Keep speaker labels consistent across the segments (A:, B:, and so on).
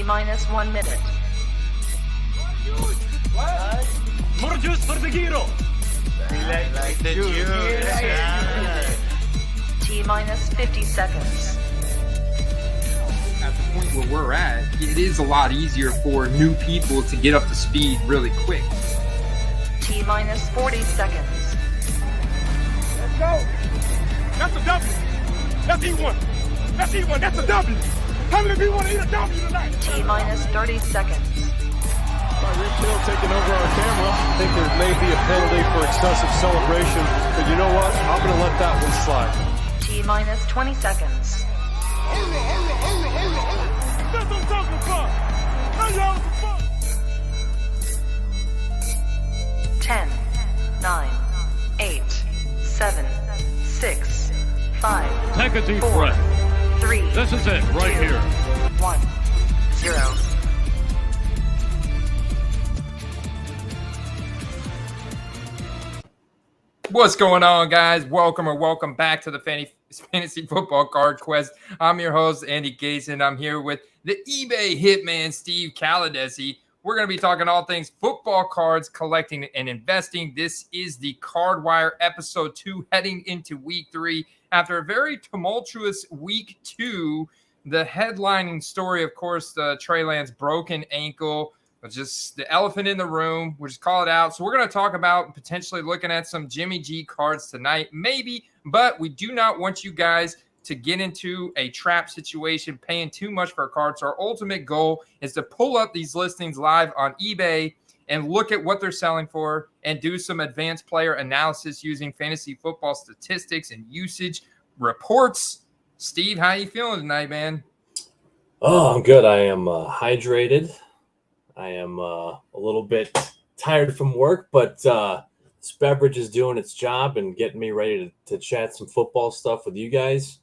A: T-minus 1 minute.
B: What?
C: More juice for the gyro.
B: Like the juice. Yeah.
A: T-minus 50 seconds.
D: At the point where we're at, it is a lot easier for new people to get up to speed really quick.
A: T-minus 40 seconds.
C: Let's go. That's a W. That's E1. That's E1. That's a W. How many people want to eat a W tonight?
A: T-minus 30 seconds.
E: Rick Hill taking over our camera. I think there may be a penalty for excessive celebration, but you know what? I'm going to let that one slide.
A: T-minus 20 seconds.
C: That's what I'm talking about. Now y'all some fun.
A: 10, 9, 8, 7, 6, 5,
F: Take a deep
A: 4,
F: breath.
A: 3,
F: This is it, right
A: 2,
F: here.
A: 1, 0.
D: What's going on, guys? Welcome back to the Fantasy Football Card Quest. I'm your host, Andy Gase, and I'm here with the eBay hitman, Steve Caladesi. We're going to be talking all things football cards, collecting and investing. This is the Card Wire episode 2, heading into week 3. After a very tumultuous week 2, the headlining story, of course, the Trey Lance broken ankle, was just the elephant in the room. We'll just call it out. So we're going to talk about potentially looking at some Jimmy G cards tonight, maybe, but we do not want you guys to get into a trap situation, paying too much for a card. So our ultimate goal is to pull up these listings live on eBay and look at what they're selling for and do some advanced player analysis using fantasy football statistics and usage reports. Steve, how you feeling tonight, man?
G: Oh, I'm good. I am hydrated. I am a little bit tired from work, but this beverage is doing its job and getting me ready to chat some football stuff with you guys.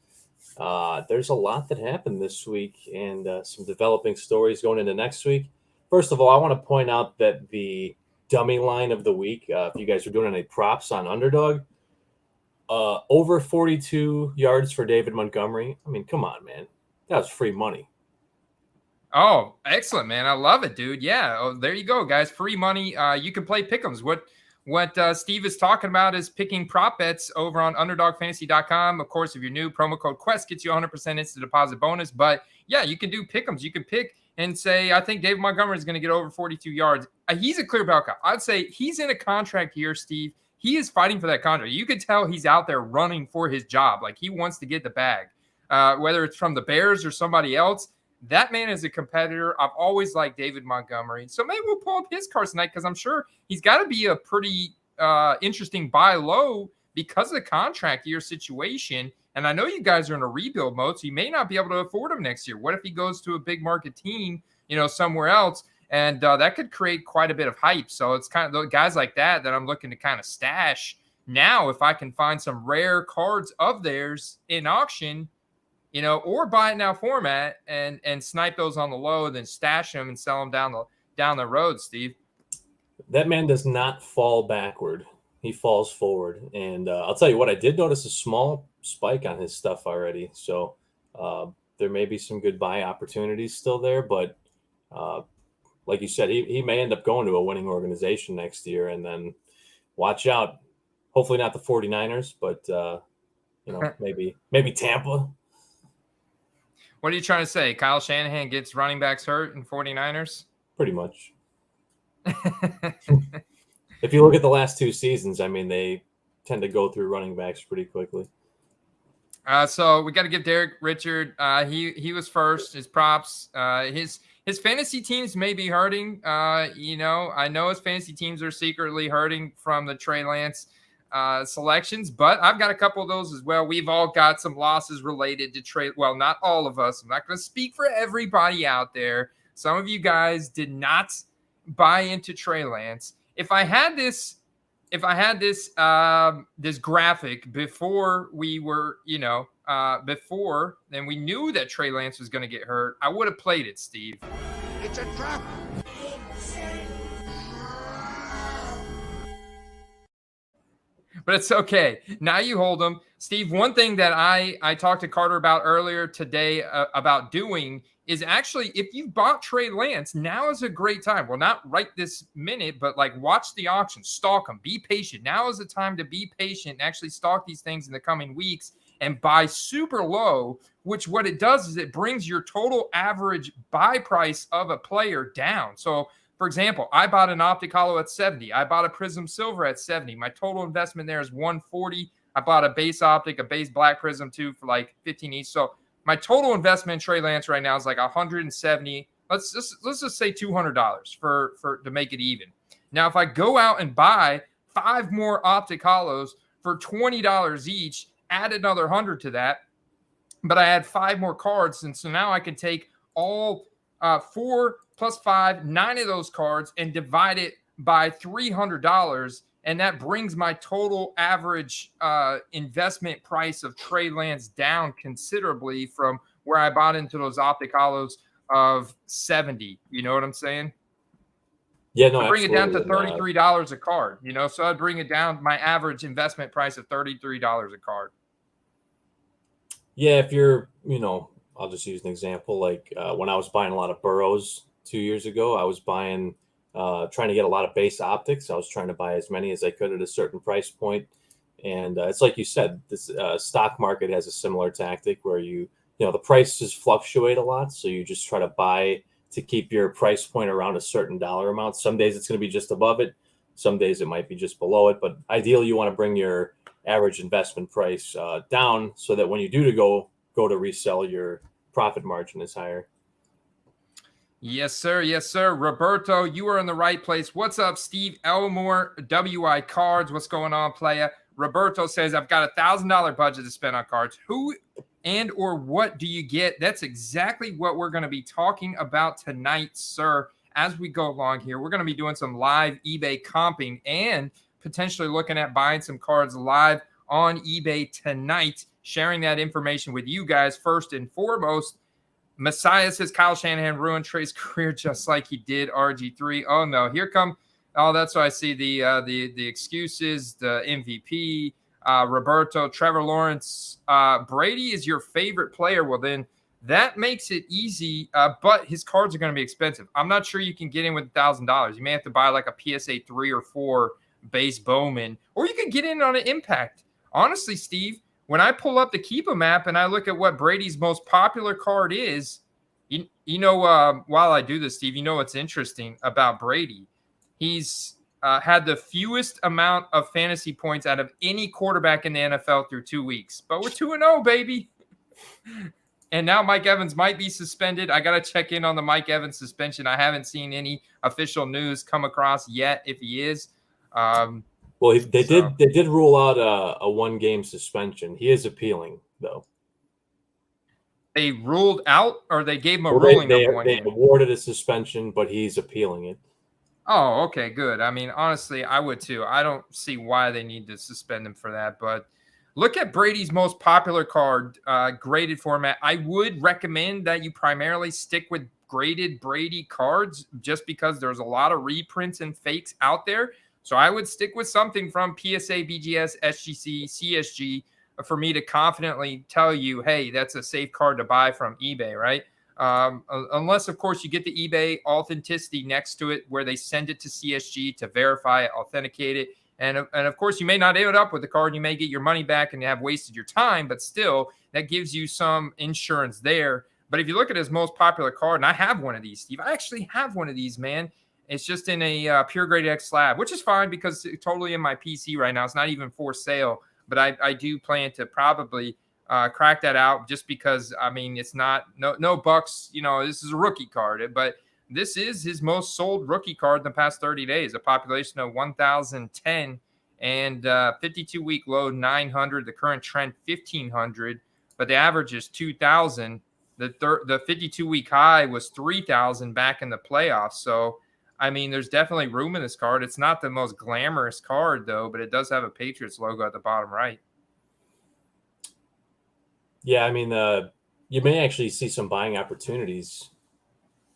G: There's a lot that happened this week and some developing stories going into next week. First of all, I want to point out that the dummy line of the week, if you guys are doing any props on Underdog, over 42 yards for David Montgomery. I mean, come on, man. That was free money.
D: Oh, excellent, man. I love it, dude. Yeah. Oh, there you go, guys. Free money. You can play pick'ems. What Steve is talking about is picking prop bets over on underdogfantasy.com. Of course, if you're new, promo code Quest gets you 100% instant deposit bonus. But yeah, you can do pick'ems. You can pick and say, I think David Montgomery is going to get over 42 yards. He's a clear bell cow. I'd say he's in a contract here, Steve. He is fighting for that contract. You could tell he's out there running for his job. Like he wants to get the bag, whether it's from the Bears or somebody else. That man is a competitor. I've always liked David Montgomery. So maybe we'll pull up his cards tonight because I'm sure he's got to be a pretty interesting buy low because of the contract year situation. And I know you guys are in a rebuild mode, so you may not be able to afford him next year. What if he goes to a big market team, somewhere else? And that could create quite a bit of hype. So it's kind of the guys like that I'm looking to kind of stash now if I can find some rare cards of theirs in auction, or buy it now format and snipe those on the low, then stash them and sell them down the road, Steve.
G: That man does not fall backward. He falls forward. And I'll tell you what, I did notice a small spike on his stuff already. So there may be some good buy opportunities still there. But like you said, he may end up going to a winning organization next year. And then watch out. Hopefully not the 49ers, but, maybe Tampa.
D: What are you trying to say? Kyle Shanahan gets running backs hurt in 49ers?
G: Pretty much. If you look at the last 2 seasons, I mean, they tend to go through running backs pretty quickly.
D: So we got to give Derek Richard. He was first. His props. His fantasy teams may be hurting. I know his fantasy teams are secretly hurting from the Trey Lance selections, but I've got a couple of those as well. We've all got some losses related to Trey. Well, not all of us. I'm not going to speak for everybody out there. Some of you guys did not buy into Trey Lance. If I had this this graphic before we were, before then we knew that Trey Lance was going to get hurt, I would have played it, Steve.
C: It's a trap.
D: but it's okay. Now you hold them. Steve, one thing that I talked to Carter about earlier today about doing is actually, if you bought Trey Lance, now is a great time. Well, not right this minute, but like watch the auction, stalk them, be patient. Now is the time to be patient and actually stalk these things in the coming weeks and buy super low, which what it does is it brings your total average buy price of a player down. So, for example, I bought an Optic Holo at 70. I bought a Prism Silver at 70. My total investment there is 140. I bought a base optic, a base black prism too for like 15 each. So my total investment in Trey Lance right now is like 170. Let's just say $200 for to make it even. Now, if I go out and buy 5 more Optic Holos for $20 each, add another 100 to that, but I add 5 more cards, and so now I can take all 4 plus 5, 9 of those cards and divide it by $300. And that brings my total average investment price of Trey Lance down considerably from where I bought into those Optic Holos of 70. You know what I'm saying?
G: Yeah, no,
D: I'd bring it down to
G: absolutely.
D: $33 a card, so I'd bring it down my average investment price of $33 a card.
G: Yeah, if you're, I'll just use an example. Like when I was buying a lot of Burrows 2 years ago, I was buying, trying to get a lot of base optics. I was trying to buy as many as I could at a certain price point. And it's like you said, this stock market has a similar tactic where the prices fluctuate a lot. So you just try to buy to keep your price point around a certain dollar amount. Some days it's going to be just above it. Some days it might be just below it. But ideally, you want to bring your average investment price down so that when you do go to resell, your profit margin is higher.
D: Yes, sir. Yes, sir. Roberto, you are in the right place. What's up, Steve Elmore, WI Cards? What's going on, playa? Roberto says, I've got $1,000 budget to spend on cards. Who and or what do you get? That's exactly what we're going to be talking about tonight, sir. As we go along here, we're going to be doing some live eBay comping and potentially looking at buying some cards live on eBay tonight, sharing that information with you guys first and foremost. Messiah says Kyle Shanahan ruined Trey's career just like he did RG3. Oh no, here come. Oh, that's what I see. The excuses, the MVP, Roberto, Trevor Lawrence, Brady is your favorite player. Well, then that makes it easy, but his cards are going to be expensive. I'm not sure you can get in with $1,000. You may have to buy like a PSA 3 or 4 base Bowman, or you could get in on an impact. Honestly, Steve, when I pull up the Keepa map and I look at what Brady's most popular card is, while I do this, Steve, what's interesting about Brady? He's had the fewest amount of fantasy points out of any quarterback in the NFL through 2 weeks. But we're 2-0, baby. And now Mike Evans might be suspended. I got to check in on the Mike Evans suspension. I haven't seen any official news come across yet if he is.
G: Well, they did rule out a 1-game suspension. He is appealing, though.
D: They ruled out, or they gave him a ruling of 1 game?
G: They awarded a suspension, but he's appealing it.
D: Oh, okay, good. I mean, honestly, I would too. I don't see why they need to suspend him for that. But look at Brady's most popular card, graded format. I would recommend that you primarily stick with graded Brady cards just because there's a lot of reprints and fakes out there. So I would stick with something from PSA, BGS, SGC, CSG for me to confidently tell you, hey, that's a safe card to buy from eBay, right? Unless, of course, you get the eBay authenticity next to it where they send it to CSG to verify it, authenticate it. And of course, you may not end up with the card. You may get your money back and have wasted your time, but still, that gives you some insurance there. But if you look at his most popular card, and I have one of these, Steve. I actually have one of these, man. It's just in a Pure Grade X slab, which is fine because it's totally in my PC right now. It's not even for sale, but I do plan to probably crack that out just because, I mean, it's not no bucks. This is a rookie card, but this is his most sold rookie card in the past 30 days, a population of 1,010 and 52-week low 900, the current trend 1,500, but the average is 2,000. The 52-week high was 3,000 back in the playoffs. So, I mean, there's definitely room in this card. It's not the most glamorous card, though, but it does have a Patriots logo at the bottom right.
G: Yeah, I mean, you may actually see some buying opportunities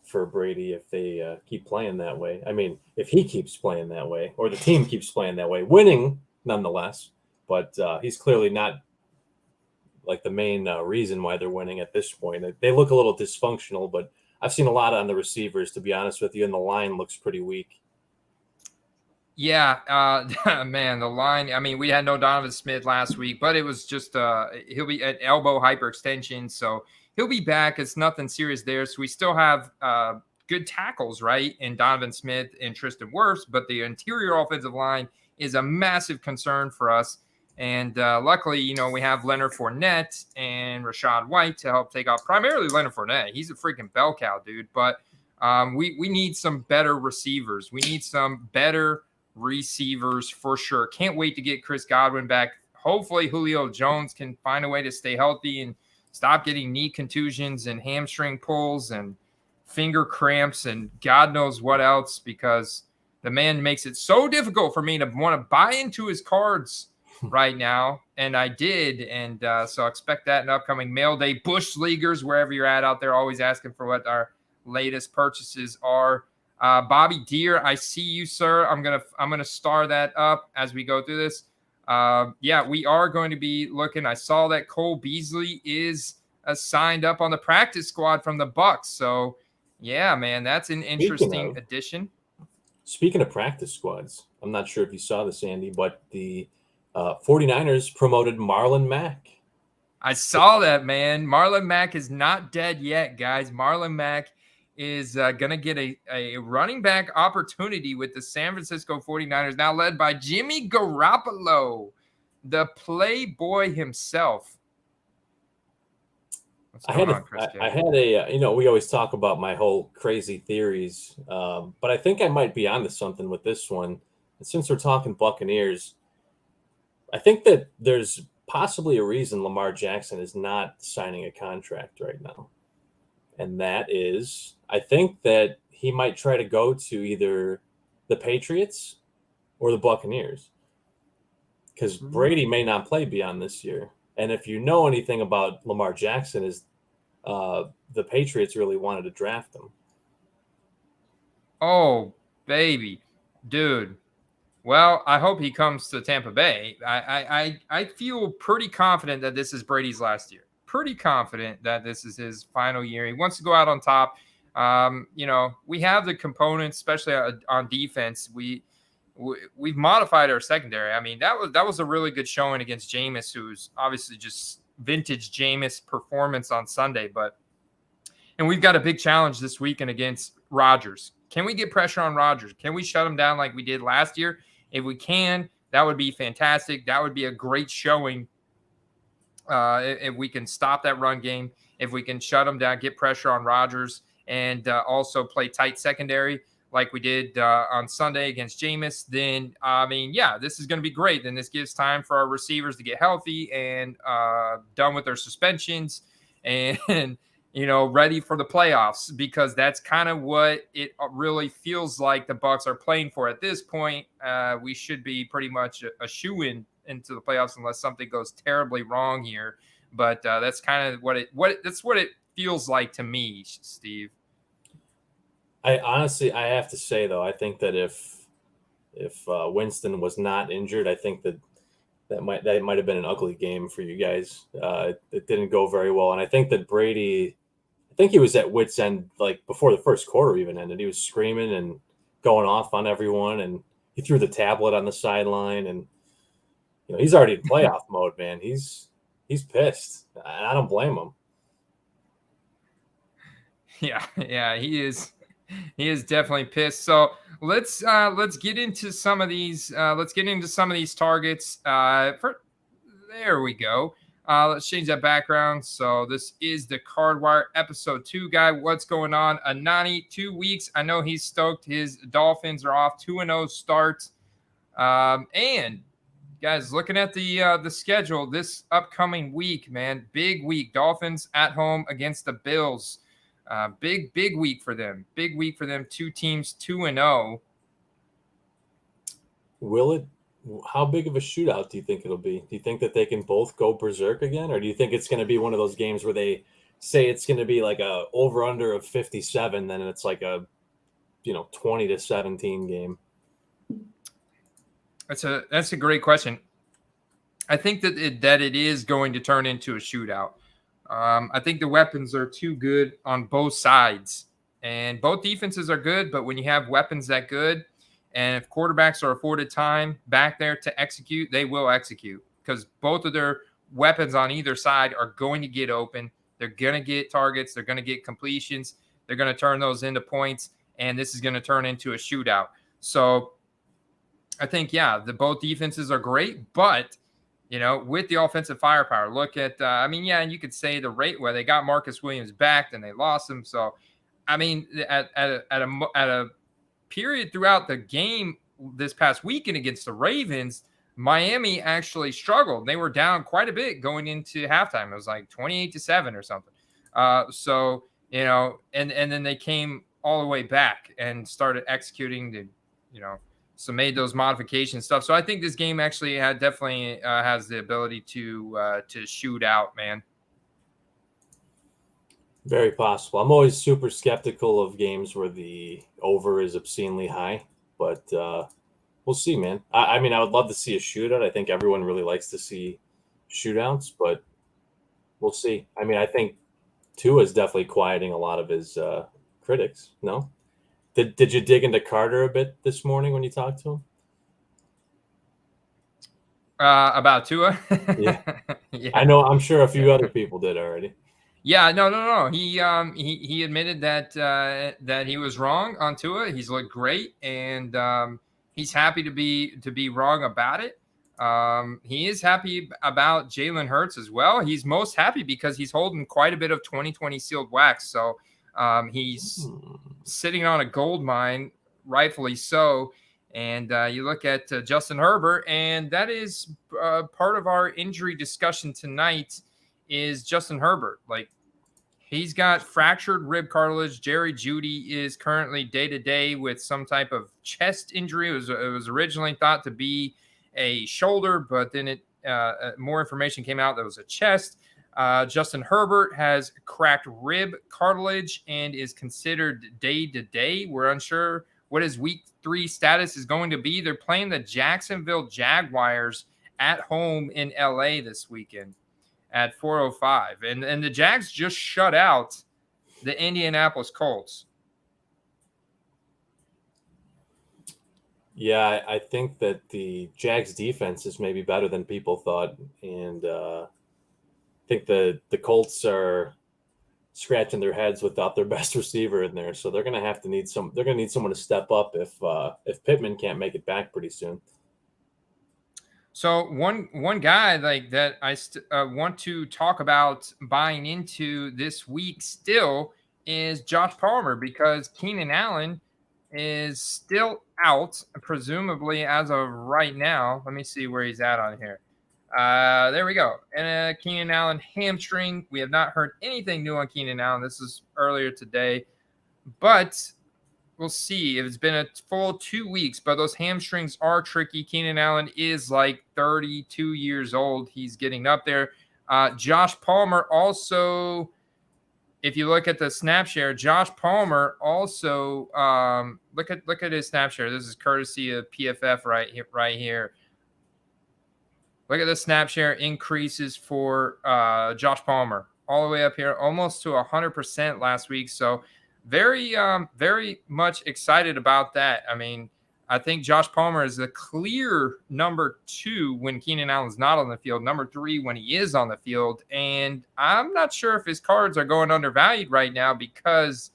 G: for Brady if they keep playing that way. I mean, if he keeps playing that way or the team keeps playing that way, winning nonetheless, but he's clearly not like the main reason why they're winning at this point. They look a little dysfunctional, but I've seen a lot on the receivers, to be honest with you, and the line looks pretty weak.
D: Yeah, man, the line. I mean, we had no Donovan Smith last week, but it was just he'll be at elbow hyperextension, so he'll be back. It's nothing serious there. So we still have good tackles, right, in Donovan Smith and Tristan Wirfs, but the interior offensive line is a massive concern for us. And luckily, you know, we have Leonard Fournette and Rachaad White to help take off. Primarily Leonard Fournette. He's a freaking bell cow, dude. But we need some better receivers. We need some better receivers for sure. Can't wait to get Chris Godwin back. Hopefully Julio Jones can find a way to stay healthy and stop getting knee contusions and hamstring pulls and finger cramps and God knows what else, because the man makes it so difficult for me to want to buy into his cards right now. And I did. And so expect that in upcoming mail day. Bush Leaguers, wherever you're at out there, always asking for what our latest purchases are. Bobby Deere, I see you, sir. I'm gonna star that up as we go through this. Yeah, we are going to be looking. I saw that Cole Beasley is signed up on the practice squad from the Bucks. So yeah, man, that's an interesting addition.
G: Speaking of practice squads, I'm not sure if you saw this, Andy, but the 49ers promoted Marlon Mack.
D: I saw that, man. Marlon Mack is not dead yet, guys. Marlon Mack is going to get a running back opportunity with the San Francisco 49ers, now led by Jimmy Garoppolo, the playboy himself.
G: I had a, you know, we always talk about my whole crazy theories, but I think I might be onto something with this one. And since we're talking Buccaneers, I think that there's possibly a reason Lamar Jackson is not signing a contract right now. And that is, I think that he might try to go to either the Patriots or the Buccaneers, because Brady may not play beyond this year. And if you know anything about Lamar Jackson, is the Patriots really wanted to draft him.
D: Oh, baby, dude. Well, I hope he comes to Tampa Bay. I feel pretty confident that this is Brady's last year. Pretty confident that this is his final year. He wants to go out on top. You know, we have the components, especially on defense. We've modified our secondary. I mean, that was a really good showing against Jameis, who's obviously just vintage Jameis performance on Sunday. And we've got a big challenge this weekend against Rodgers. Can we get pressure on Rodgers? Can we shut him down like we did last year? If we can, that would be fantastic. That would be a great showing. If we can stop that run game, if we can shut them down, get pressure on Rodgers, and also play tight secondary like we did on Sunday against Jameis, then, I mean, yeah, this is going to be great. Then this gives time for our receivers to get healthy and done with their suspensions and you know, ready for the playoffs, because that's kind of what it really feels like the Bucs are playing for at this point. We should be pretty much a shoo-in into the playoffs unless something goes terribly wrong here. But that's kind of what it feels like to me, Steve.
G: I have to say though, I think that if Winston was not injured, I think that might have been an ugly game for you guys. It didn't go very well, and I think that Brady, I think he was at wit's end like before the first quarter even ended. He was screaming and going off on everyone, and he threw the tablet on the sideline, and you know, he's already in playoff mode, man. He's pissed. I don't blame him.
D: Yeah, he is. He is definitely pissed. So let's get into some of these. Let's get into some of these targets. There we go. Let's change that background. So this is the Cardwire episode 2 guy. What's going on? Anani, 2 weeks. I know he's stoked. His Dolphins are off 2-0 start. And guys, looking at the schedule this upcoming week, man, big week. Dolphins at home against the Bills. Big week for them. Big week for them. 2 teams 2-0.
G: Will it? How big of a shootout do you think it'll be? Do you think that they can both go berserk again, or do you think it's going to be one of those games where they say it's going to be like a over under of 57, then it's like a 20-17 game?
D: That's a great question. I think that it is going to turn into a shootout. I think the weapons are too good on both sides, and both defenses are good. But when you have weapons that good, and if quarterbacks are afforded time back there to execute, they will execute because both of their weapons on either side are going to get open. They're going to get targets. They're going to get completions. They're going to turn those into points, and this is going to turn into a shootout. So I think, yeah, both defenses are great, but with the offensive firepower, look at, and you could say the rate where they got Marcus Williams back, then they lost him. So, I mean, at a period throughout the game this past weekend against the Ravens, Miami actually struggled. They were down quite a bit going into halftime. It was like 28-7 or something. And then they came all the way back and started executing so made those modification stuff. So I think this game actually definitely has the ability to shoot out, man.
G: Very possible. I'm always super skeptical of games where the over is obscenely high, but we'll see, man. I mean, I would love to see a shootout. I think everyone really likes to see shootouts, but we'll see. I mean, I think Tua is definitely quieting a lot of his critics. No? Did you dig into Carter a bit this morning when you talked to him?
D: About Tua?
G: Yeah. I know. I'm sure a few other people did already.
D: Yeah, no. He admitted that he was wrong on Tua. He's looked great, and he's happy to be wrong about it. He is happy about Jalen Hurts as well. He's most happy because he's holding quite a bit of 2020 sealed wax. So he's sitting on a gold mine, rightfully so. And you look at Justin Herbert, and that is part of our injury discussion tonight is Justin Herbert. Like, he's got fractured rib cartilage. Jerry Jeudy is currently day-to-day with some type of chest injury. It was originally thought to be a shoulder, but then more information came out that it was a chest. Justin Herbert has cracked rib cartilage and is considered day-to-day. We're unsure what his week 3 status is going to be. They're playing the Jacksonville Jaguars at home in LA this weekend at 4:05. And the Jags just shut out the Indianapolis Colts.
G: Yeah, I think that the Jags defense is maybe better than people thought. And I think the Colts are scratching their heads without their best receiver in there. So they're going to need someone to step up if Pittman can't make it back pretty soon.
D: So one guy like that I want to talk about buying into this week still is Josh Palmer, because Keenan Allen is still out, presumably as of right now. Let me see where he's at on here. There we go. And Keenan Allen hamstring. We have not heard anything new on Keenan Allen. This is earlier today, but we'll see. It's been a full 2 weeks, but those hamstrings are tricky. Keenan Allen is like 32 years old. He's getting up there. Josh Palmer also, if you look at the snap share, Josh Palmer also, look at his snap share. This is courtesy of PFF right here. Look at the snap share increases for Josh Palmer all the way up here, almost to 100% last week. So very, very much excited about that. I mean, I think Josh Palmer is the clear number 2 when Keenan Allen's not on the field, number 3 when he is on the field. And I'm not sure if his cards are going undervalued right now because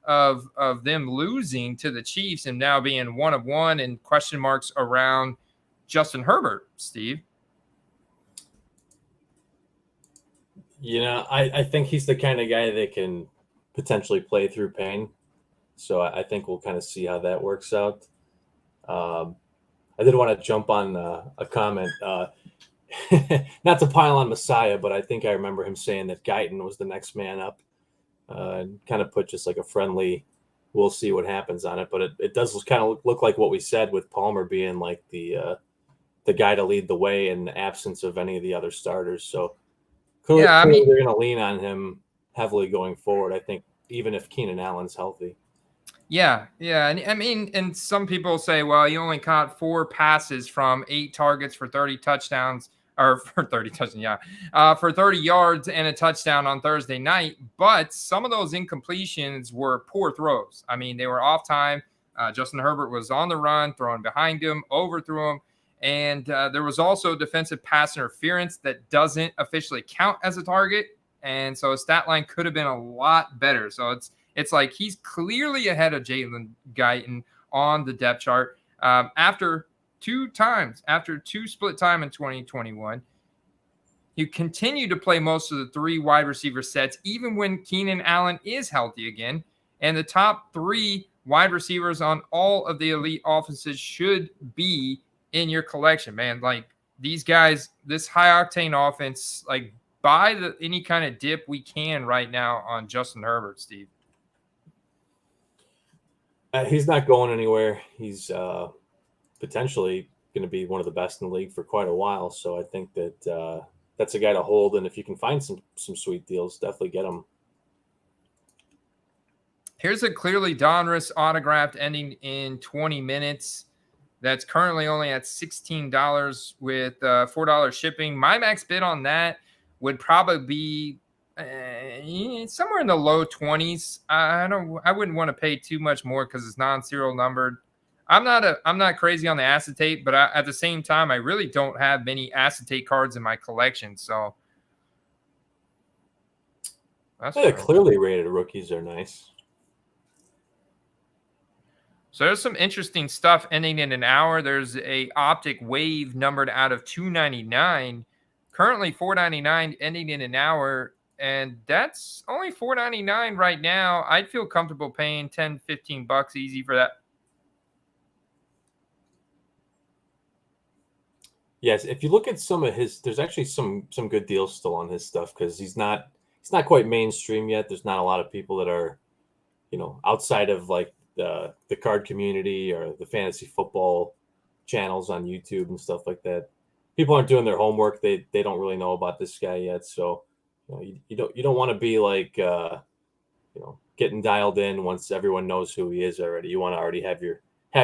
D: of them losing to the Chiefs and now being 1 of 1 and question marks around Justin Herbert, Steve.
G: I think he's the kind of guy that can potentially play through pain. So I think we'll kind of see how that works out. I did want to jump on a comment, not to pile on Messiah, but I think I remember him saying that Guyton was the next man up, and kind of put just like a friendly, we'll see what happens on it. But it does kind of look like what we said with Palmer being like the guy to lead the way in the absence of any of the other starters. So clearly they're going to lean on him heavily going forward, I think, even if Keenan Allen's healthy.
D: Yeah. And I mean, and some people say, well, he only caught 4 passes from 8 targets for 30 touchdowns or for 30 touchdowns, for 30 yards and a touchdown on Thursday night. But some of those incompletions were poor throws. I mean, they were off time. Justin Herbert was on the run, throwing behind him, overthrew him. And there was also defensive pass interference that doesn't officially count as a target. And so his stat line could have been a lot better. So it's like he's clearly ahead of Jalen Guyton on the depth chart. After two split time in 2021, he continued to play most of the 3 wide receiver sets, even when Keenan Allen is healthy again. And the top 3 wide receivers on all of the elite offenses should be in your collection, man. Like these guys, this high octane offense, like buy any kind of dip we can right now on Justin Herbert, Steve.
G: He's not going anywhere. He's potentially going to be one of the best in the league for quite a while. So I think that that's a guy to hold. And if you can find some sweet deals, definitely get him.
D: Here's a clearly Donruss autographed ending in 20 minutes. That's currently only at $16 with $4 shipping. My max bid on that would probably be somewhere in the low 20s. I wouldn't want to pay too much more because it's non-serial numbered. I'm not crazy on the acetate, but at the same time, I really don't have many acetate cards in my collection. So that's
G: clearly rated rookies are nice.
D: So there's some interesting stuff ending in an hour. There's a optic wave numbered out of 299, currently 499, ending in an hour. And that's only $4.99 right now. I'd feel comfortable paying $10-15 easy for that.
G: Yes, if you look at some of his, there's actually some good deals still on his stuff because he's not quite mainstream yet. There's not a lot of people that are, outside of like the card community or the fantasy football channels on YouTube and stuff like that. People aren't doing their homework. They don't really know about this guy yet. So you don't want to be like getting dialed in once everyone knows who he is already. You want to already have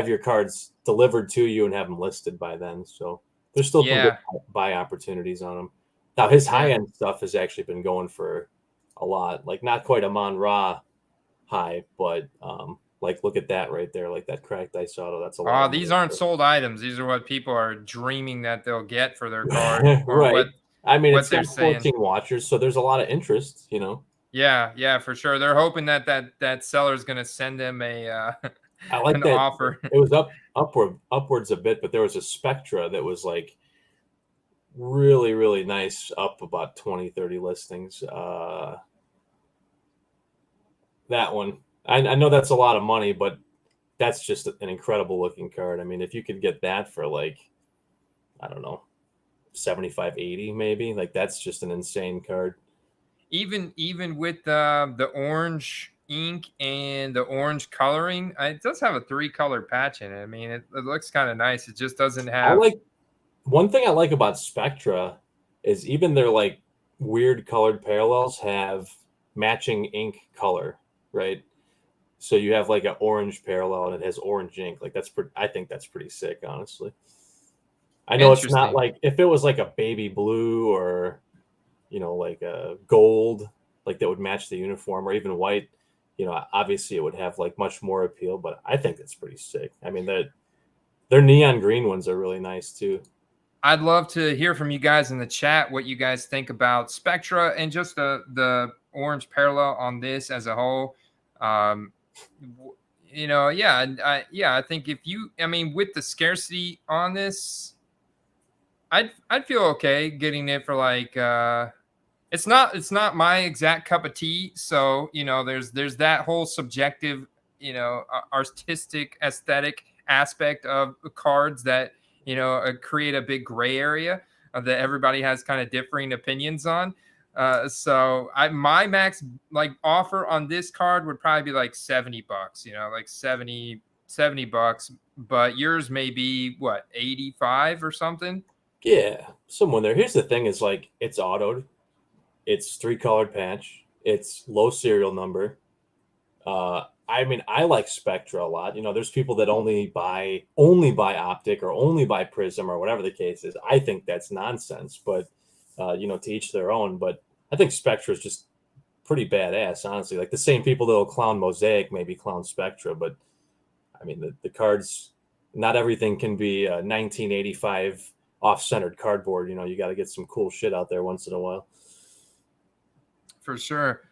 G: your cards delivered to you and have them listed by then. So there's still some good buy opportunities on him. Now his high end stuff has actually been going for a lot, like not quite a Mon-Ra high, but like look at that right there, like that cracked ice auto. That's a lot.
D: These aren't sold items. These are what people are dreaming that they'll get for their card.
G: Right. It's
D: they're
G: got 14 watchers, so there's a lot of interest,
D: Yeah, for sure. They're hoping that seller's going to send them I like an
G: that
D: offer.
G: It was upwards a bit, but there was a Spectra that was like really, really nice, up about 20, 30 listings. That one. I know that's a lot of money, but that's just an incredible looking card. I mean, if you could get that for like, I don't know, 75, 80 maybe, like that's just an insane card.
D: Even with the orange ink and the orange coloring, it does have a 3-color patch in it. I mean, it looks kind of nice. It just doesn't have.
G: One thing I like about Spectra is even their like weird colored parallels have matching ink color, right? So you have like an orange parallel and it has orange ink. Like I think that's pretty sick, honestly. I know it's not like if it was like a baby blue or, like a gold, like that would match the uniform, or even white, obviously it would have like much more appeal, but I think that's pretty sick. I mean, their neon green ones are really nice too.
D: I'd love to hear from you guys in the chat what you guys think about Spectra and just the orange parallel on this as a whole. I think with the scarcity on this, I'd feel okay getting it for like it's not my exact cup of tea. So there's that whole subjective artistic aesthetic aspect of cards that create a big gray area that everybody has kind of differing opinions on. So my max like offer on this card would probably be like $70, like $70, but yours may be what, 85 or something.
G: Yeah, someone there. Here's the thing is like it's autoed, it's 3-colored patch, it's low serial number. I I mean, I like Spectra a lot. There's people that only buy optic or only buy prism or whatever the case is. I think that's nonsense, but to each their own. But I think Spectra is just pretty badass, honestly. Like the same people that'll clown Mosaic maybe clown Spectra, but I mean the cards. Not everything can be 1985 off-centered cardboard. You got to get some cool shit out there once in a while.
D: For sure.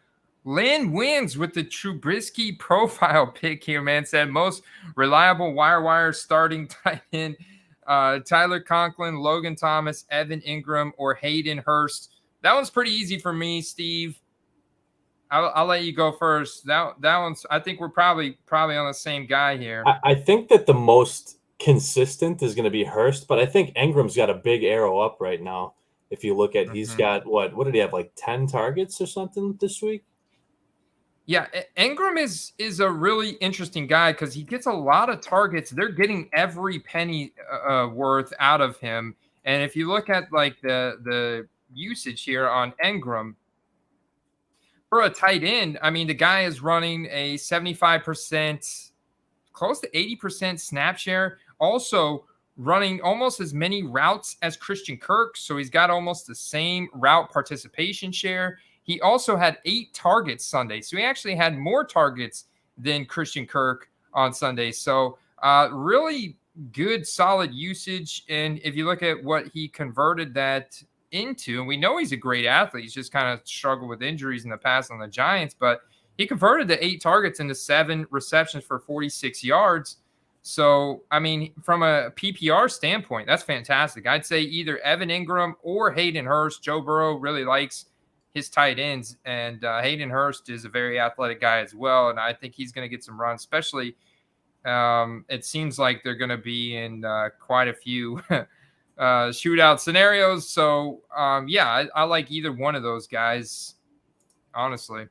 D: Lynn wins with the Trubisky profile pick here, man. Said most reliable wire starting tight end, Tyler Conklin, Logan Thomas, Evan Ingram, or Hayden Hurst. That one's pretty easy for me, Steve. I'll let you go first. That one's. I think we're probably on the same guy here.
G: I think that the most consistent is going to be Hurst, but I think Ingram's got a big arrow up right now. If you look at, he's got what did he have, like 10 targets or something this week?
D: Yeah, Ingram is a really interesting guy because he gets a lot of targets. They're getting every penny worth out of him. And if you look at like the usage here on Ingram for a tight end, I mean, the guy is running a 75%, close to 80% snap share. Also running almost as many routes as Christian Kirk. So he's got almost the same route participation share. He also had 8 targets Sunday. So he actually had more targets than Christian Kirk on Sunday. So really good, solid usage. And if you look at what he converted that into, and we know he's a great athlete. He's just kind of struggled with injuries in the past on the Giants. But he converted the 8 targets into 7 receptions for 46 yards. So, I mean, from a PPR standpoint, that's fantastic. I'd say either Evan Ingram or Hayden Hurst. Joe Burrow really likes his tight ends, and Hayden Hurst is a very athletic guy as well, and I think he's going to get some runs, especially it seems like they're going to be in quite a few shootout scenarios. So, I like either one of those guys, honestly.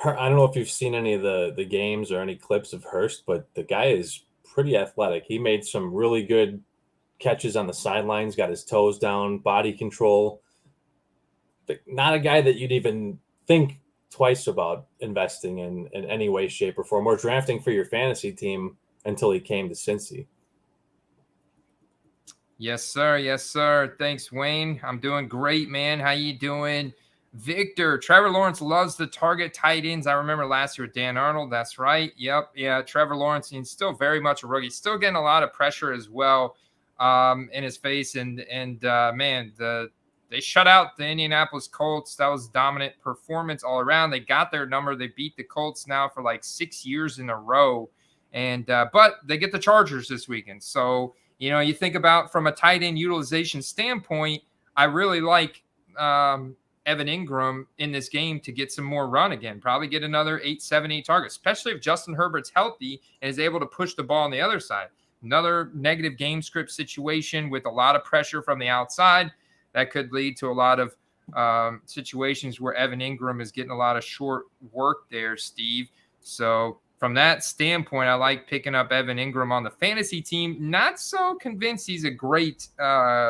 G: I don't know if you've seen any of the games or any clips of Hurst, but the guy is pretty athletic. He made some really good catches on the sidelines, got his toes down, body control. Not a guy that you'd even think twice about investing in any way, shape, or form, or drafting for your fantasy team until he came to Cincy.
D: Yes, sir. Yes, sir. Thanks, Wayne. I'm doing great, man. How you doing? Victor, Trevor Lawrence loves the target tight ends. I remember last year, Dan Arnold. That's right. Yep. Yeah. Trevor Lawrence, he's still very much a rookie. Still getting a lot of pressure as well in his face. And man, they shut out the Indianapolis Colts. That was dominant performance all around. They got their number. They beat the Colts now for like 6 years in a row. And but they get the Chargers this weekend. So, you think about from a tight end utilization standpoint, I really like Evan Ingram in this game to get some more run again. Probably get another 8 targets, especially if Justin Herbert's healthy and is able to push the ball on the other side. Another negative game script situation with a lot of pressure from the outside. That could lead to a lot of situations where Evan Ingram is getting a lot of short work there, Steve. So from that standpoint, I like picking up Evan Ingram on the fantasy team. Not so convinced he's a great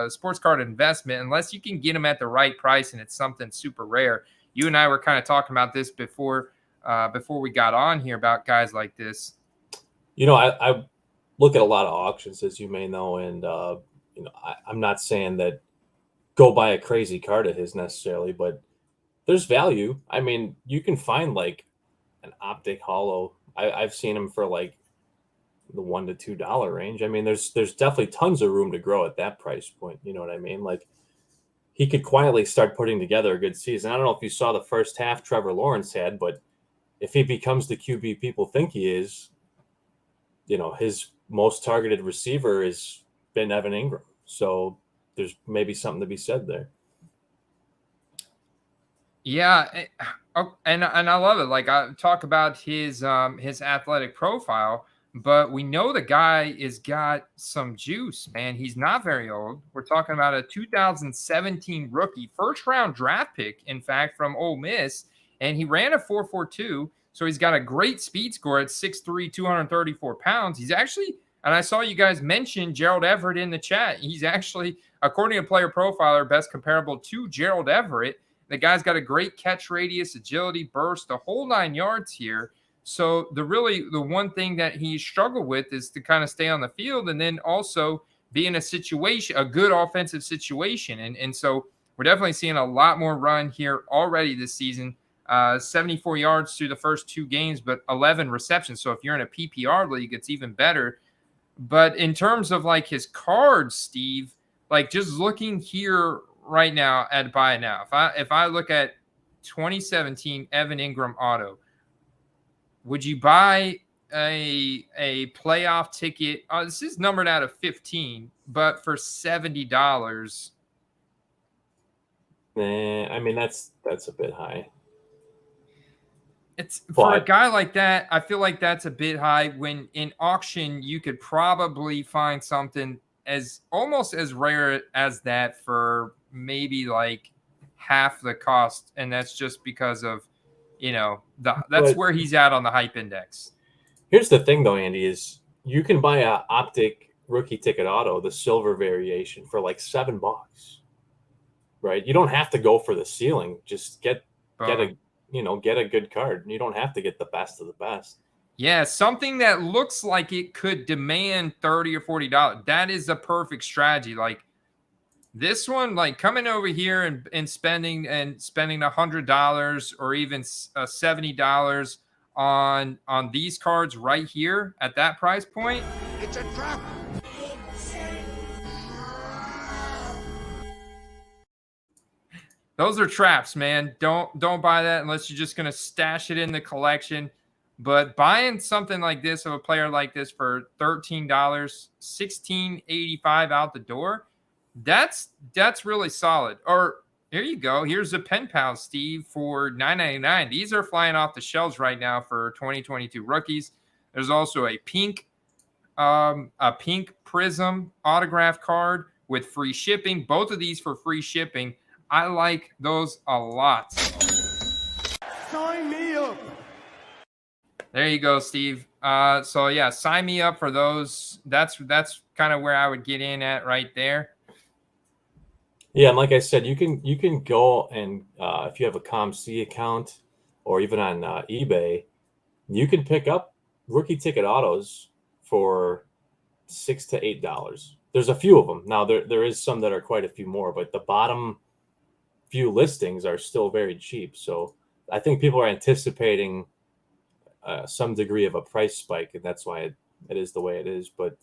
D: sports card investment unless you can get him at the right price and it's something super rare. You and I were kind of talking about this before we got on here about guys like this.
G: I look at a lot of auctions, as you may know, and I'm not saying that go buy a crazy card of his necessarily, but there's value. I mean, you can find like an optic hollow. I've seen them for like the $1 to $2 range. I mean, there's definitely tons of room to grow at that price point. You know what I mean? Like he could quietly start putting together a good season. I don't know if you saw the first half Trevor Lawrence had, but if he becomes the QB people think he is, his most targeted receiver has been Evan Ingram. So there's maybe something to be said there.
D: Yeah, and I love it. Like I talk about his athletic profile, but we know the guy has got some juice, man. He's not very old. We're talking about a 2017 rookie, first round draft pick, in fact, from Ole Miss, and he ran a 4.42. So he's got a great speed score at 6'3", 234 pounds. He's actually, and I saw you guys mention Gerald Everett in the chat. He's actually, according to Player Profiler, best comparable to Gerald Everett. The guy's got a great catch radius, agility, burst, the whole 9 yards here. So the one thing that he struggled with is to kind of stay on the field and then also be in a good offensive situation. And so we're definitely seeing a lot more run here already this season. 74 yards through the first 2 games, but 11 receptions. So if you're in a PPR league, it's even better. But in terms of like his cards, Steve, like just looking here right now at buy now, if I look at 2017 Evan Ingram auto, would you buy a playoff ticket? This is numbered out of 15, but for $70.
G: I mean, that's a bit high.
D: It's for a guy like that, I feel like that's a bit high. When in auction, you could probably find something as almost as rare as that for maybe like half the cost, and that's just because of that's where he's at on the hype index.
G: Here's the thing, though, Andy, is you can buy a optic rookie ticket auto, the silver variation, for like $7, right? You don't have to go for the ceiling. Just get a good card. You don't have to get the best of the best.
D: Yeah, something that looks like it could demand $30 or $40. That is the perfect strategy. Like this one, like coming over here and spending $100 or even $70 on these cards right here at that price point.
C: It's a trap.
D: Those are traps, man. Don't buy that unless you're just going to stash it in the collection. But buying something like this of a player like this for $13, $16.85 out the door, that's really solid. Or here you go. Here's a pen pal, Steve, for $9.99. These are flying off the shelves right now for 2022 rookies. There's also a pink Prism autograph card with free shipping. Both of these for free shipping. I like those a lot.
C: Sign me up.
D: There you go, Steve. So yeah, sign me up for those. That's kind of where I would get in at right there.
G: Yeah, and like I said, you can go and if you have a ComC account or even on eBay, you can pick up rookie ticket autos for $6 to $8. There's a few of them. Now there is some that are quite a few more, but the bottom few listings are still very cheap. So I think people are anticipating some degree of a price spike, and that's why it is the way it is. But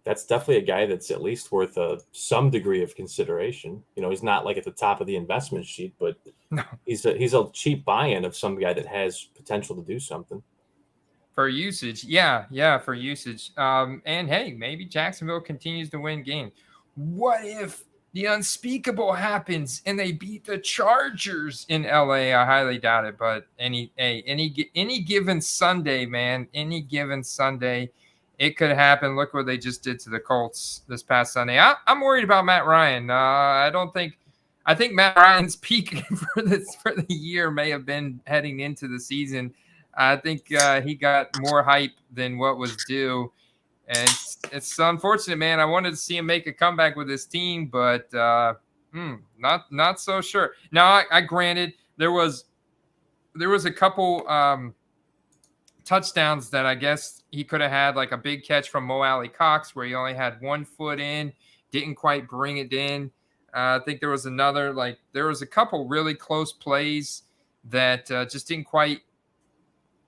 G: that's definitely a guy that's at least worth some degree of consideration. He's not like at the top of the investment sheet, but
D: no.
G: He's a cheap buy-in of some guy that has potential to do something.
D: For usage, yeah, for usage. And hey, maybe Jacksonville continues to win games. What if the unspeakable happens and they beat the Chargers in LA? I highly doubt it, but any given Sunday, man, any given Sunday, it could happen. Look what they just did to the Colts this past Sunday. I'm worried about Matt Ryan. I think Matt Ryan's peak for the year may have been heading into the season. I think he got more hype than what was due. And it's unfortunate, man. I wanted to see him make a comeback with his team, but not so sure. Now, I granted there was a couple touchdowns that I guess he could have had, like a big catch from Mo Alley Cox where he only had 1 foot in, didn't quite bring it in. I think there was a couple really close plays that just didn't quite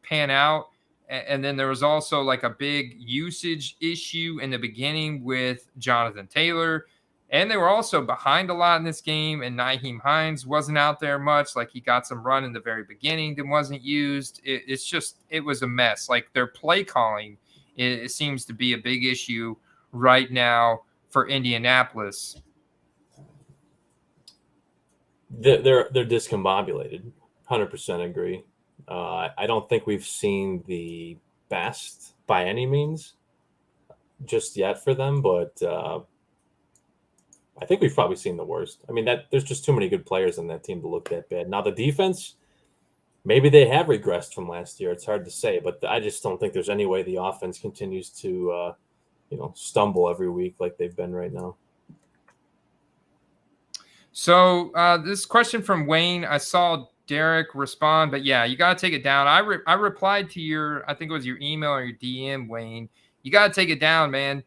D: pan out. And then there was also like a big usage issue in the beginning with Jonathan Taylor. And they were also behind a lot in this game. And Nyheim Hines wasn't out there much. Like he got some run in the very beginning that wasn't used. It was a mess. Like their play calling, it seems to be a big issue right now for Indianapolis.
G: They're discombobulated. 100% agree. I don't think we've seen the best by any means just yet for them, but I think we've probably seen the worst. I mean, there's just too many good players on that team to look that bad. Now the defense, maybe they have regressed from last year. It's hard to say, but I just don't think there's any way the offense continues to stumble every week like they've been right now.
D: So this question from Wayne, I saw Derek respond, but yeah, you got to take it down. I replied to I think it was your email or your DM, Wayne. You got to take it down, man.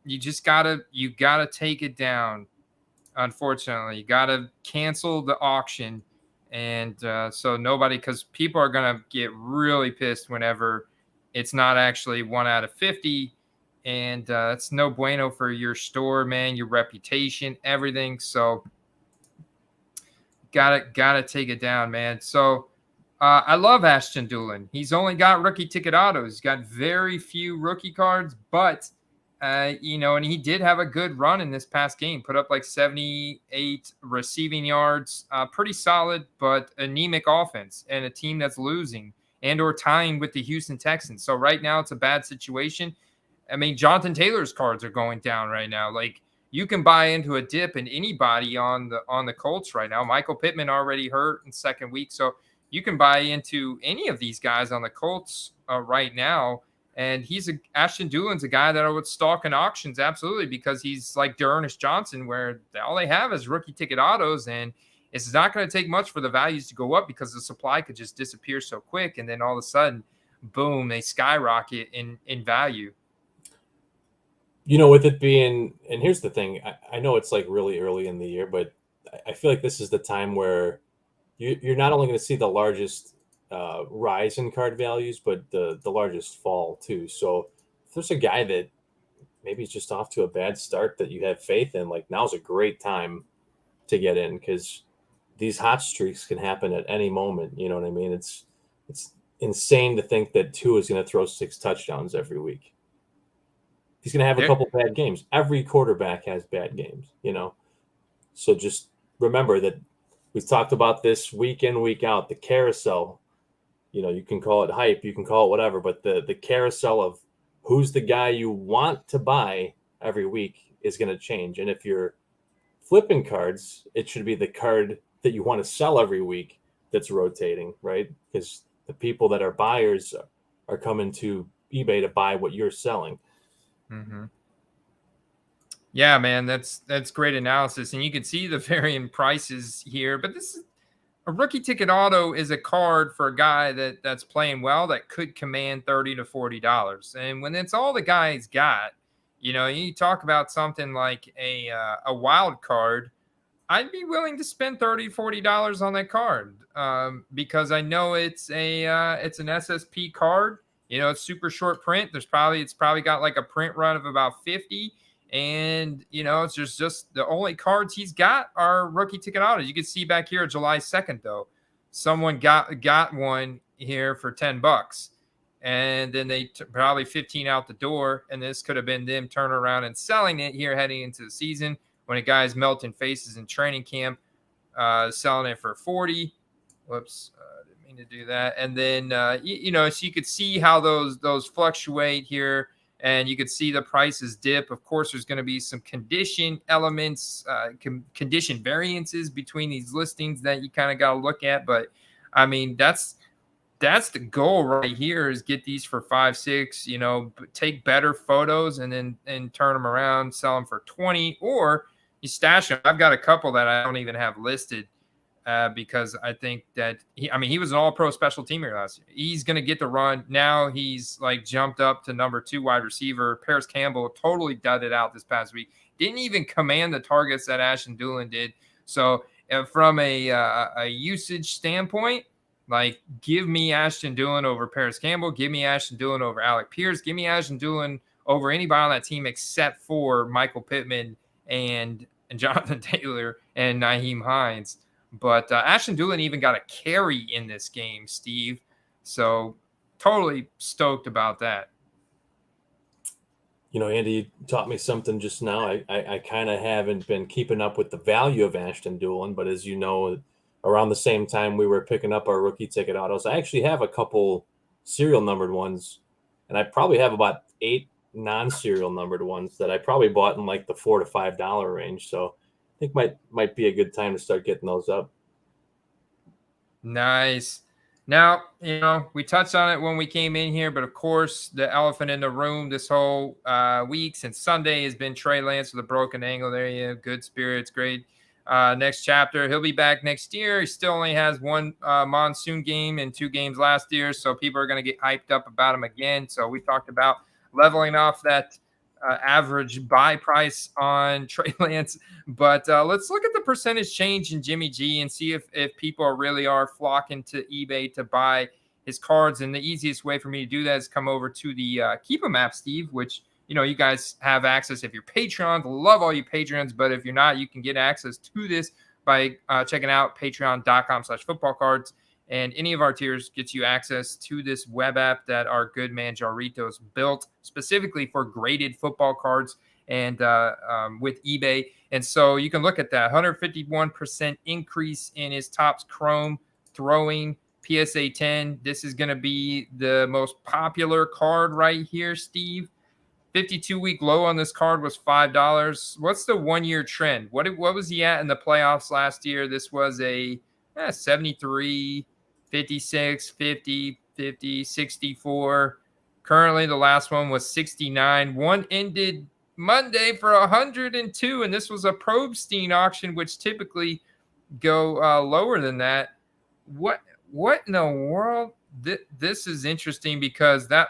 D: You gotta take it down. Unfortunately, you gotta cancel the auction, and so because people are gonna get really pissed whenever it's not actually 1 out of 50, and it's no bueno for your store, man, your reputation, everything. So gotta take it down, man. So I love Ashton Doolin. He's only got rookie ticket autos. He's got very few rookie cards, but and he did have a good run in this past game. Put up like 78 receiving yards, pretty solid, but anemic offense and a team that's losing and or tying with the Houston Texans. So right now it's a bad situation. I mean, Jonathan Taylor's cards are going down right now. Like, you can buy into a dip in anybody on the Colts right now. Michael Pittman already hurt in second week, so you can buy into any of these guys on the Colts right now. And Ashton Doolin's a guy that I would stalk in auctions, absolutely, because he's like D'Ernest Johnson, where all they have is rookie ticket autos, and it's not going to take much for the values to go up because the supply could just disappear so quick, and then all of a sudden, boom, they skyrocket in value.
G: With it being, and here's the thing, I know it's like really early in the year, but I feel like this is the time where you're not only going to see the largest rise in card values, but the largest fall too. So if there's a guy that maybe is just off to a bad start that you have faith in, like, now's a great time to get in, because these hot streaks can happen at any moment. You know what I mean? It's insane to think that Tua is going to throw 6 touchdowns every week. He's going to have a couple bad games. Every quarterback has bad games, So just remember that we've talked about this week in, week out, the carousel. You can call it hype, you can call it whatever, but the carousel of who's the guy you want to buy every week is going to change. And if you're flipping cards, it should be the card that you want to sell every week that's rotating, right? Because the people that are buyers are coming to eBay to buy what you're selling.
D: Mm-hmm. Yeah, man, that's great analysis, and you can see the varying prices here. But this is a rookie ticket auto is a card for a guy that's playing well that could command $30 to $40. And when it's all the guy's got, you talk about something like a wild card, I'd be willing to spend $30, $40 on that card because I know it's an SSP card. It's super short print. It's probably got like a print run of about 50. And, it's just the only cards he's got are rookie ticket autos. You can see back here July 2nd, though, someone got one here for $10 and then they probably 15 out the door. And this could have been them turning around and selling it here heading into the season when a guy's melting faces in training camp, selling it for 40. Whoops. Didn't mean to do that. And then, so you could see how those fluctuate here. And you could see the prices dip. Of course, there's going to be some condition elements, condition variances between these listings that you kind of got to look at. But I mean, that's the goal right here, is get these for 5, 6, take better photos and then turn them around, sell them for 20, or you stash them. I've got a couple that I don't even have listed because I think that he was an all-pro special teamer last year. He's going to get the run. Now he's like jumped up to number 2 wide receiver. Paris Campbell totally dudded out this past week. Didn't even command the targets that Ashton Doolin did. So from a usage standpoint, like, give me Ashton Doolin over Paris Campbell. Give me Ashton Doolin over Alec Pierce. Give me Ashton Doolin over anybody on that team except for Michael Pittman and Jonathan Taylor and Nyheim Hines. But Ashton Doolin even got a carry in this game, Steve. So totally stoked about that.
G: Andy, you taught me something just now. I kind of haven't been keeping up with the value of Ashton Doolin, but as you know, around the same time we were picking up our rookie ticket autos, I actually have a couple serial numbered ones, and I probably have about 8 non-serial numbered ones that I probably bought in like the $4 to $5 range. So I think might be a good time to start getting those up.
D: Nice. Now, we touched on it when we came in here, but of course, the elephant in the room this whole week since Sunday has been Trey Lance with a broken ankle. There you go. Good spirits, great. next chapter. He'll be back next year. He still only has one monsoon game and 2 games last year, so people are going to get hyped up about him again. So we talked about leveling off that average buy price on Trey Lance. But let's look at the percentage change in Jimmy G and see if people really are flocking to eBay to buy his cards. And the easiest way for me to do that is come over to the Keep 'em app, Steve, which, you know, you guys have access if you're Patreons. Love all you Patreons, but if you're not, you can get access to this by checking out patreon.com/footballcards. And any of our tiers gets you access to this web app that our good man Jarrito's built specifically for graded football cards and with eBay. And so you can look at that 151% increase in his Topps Chrome throwing PSA 10. This is going to be the most popular card right here, Steve. 52-week low on this card was $5. What's the 1-year trend? What was he at in the playoffs last year? This was a 73, 56, 50, 50, 64. Currently, the last one was 69. One ended Monday for 102, and this was a Probstein auction, which typically go lower than that. What in the world? This is interesting because that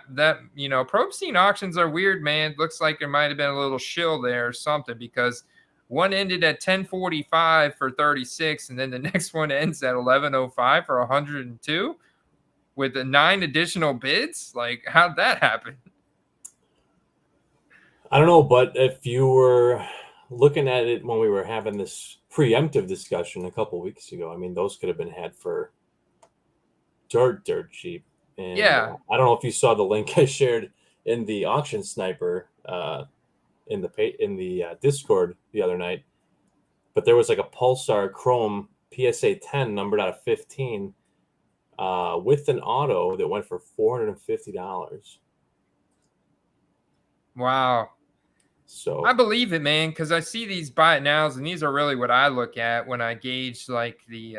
D: you know, Probstein auctions are weird, man. Looks like there might have been a little shill there or something, because one ended at 1045 for 36, and then the next one ends at 1105 for 102 with the 9 additional bids. Like, how'd that happen?
G: I don't know, but if you were looking at it when we were having this preemptive discussion a couple weeks ago, I mean, those could have been had for dirt cheap. And
D: Yeah.
G: I don't know if you saw the link I shared in the auction sniper in the Discord the other night, but there was like a Pulsar Chrome PSA 10 numbered out of 15 with an auto that went for $450.
D: Wow.
G: So
D: I believe it, man, because I see these buy it nows, and these are really what I look at when I gauge like the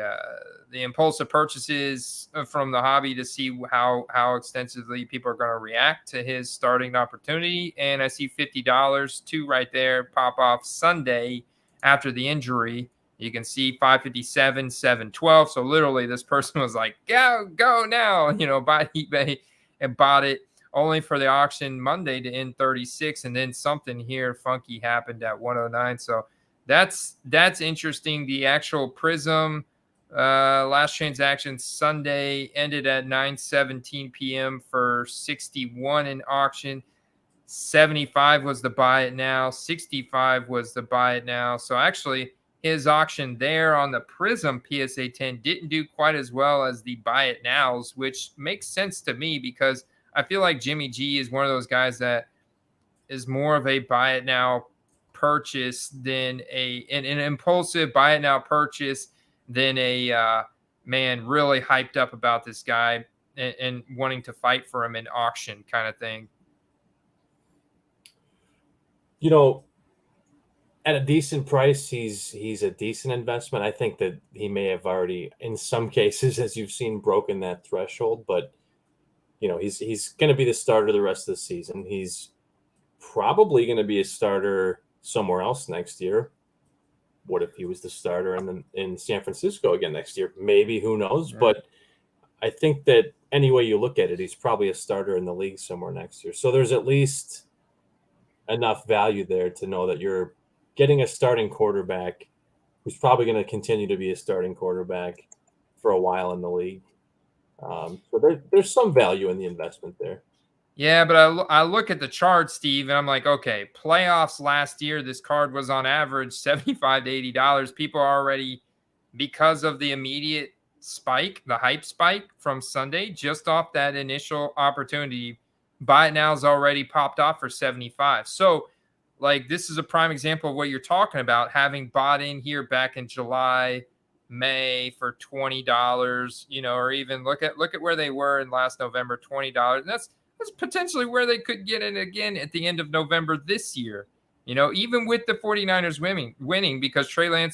D: impulsive purchases from the hobby to see how extensively people are going to react to his starting opportunity. And I see $50 too right there pop off Sunday after the injury. You can see 557, 712. So literally, this person was like, go now, you know, buy eBay, and bought it, only for the auction Monday to end 36, and then something here funky happened at 109. So that's interesting. The actual Prism last transaction Sunday ended at 9:17 p.m. for 61 in auction. 75 was the buy it now. 65 was the buy it now. So actually, his auction there on the Prism PSA 10 didn't do quite as well as the buy it nows, which makes sense to me because I feel like Jimmy G is one of those guys that is more of a buy it now purchase than an impulsive buy it now purchase than a man really hyped up about this guy and wanting to fight for him in auction kind of thing.
G: You know, at a decent price, he's a decent investment. I think that he may have already, in some cases, as you've seen, broken that threshold, but you know, he's going to be the starter the rest of the season. He's probably going to be a starter somewhere else next year. What if he was the starter in San Francisco again next year? Maybe, who knows? Right. But I think that any way you look at it, he's probably a starter in the league somewhere next year. So there's at least enough value there to know that you're getting a starting quarterback who's probably going to continue to be a starting quarterback for a while in the league. So there's some value in the investment there.
D: Yeah, but I look at the chart, Steve, and I'm like, okay, playoffs last year, this card was on average $75 to $80. People are already, because of the immediate spike, the hype spike from Sunday, just off that initial opportunity, buy it now has already popped off for 75. So, like, this is a prime example of what you're talking about, having bought in here back in July, May for $20, you know, or even look at where they were in last November, $20. And that's potentially where they could get it again at the end of November this year. You know, even with the 49ers winning because Jimmy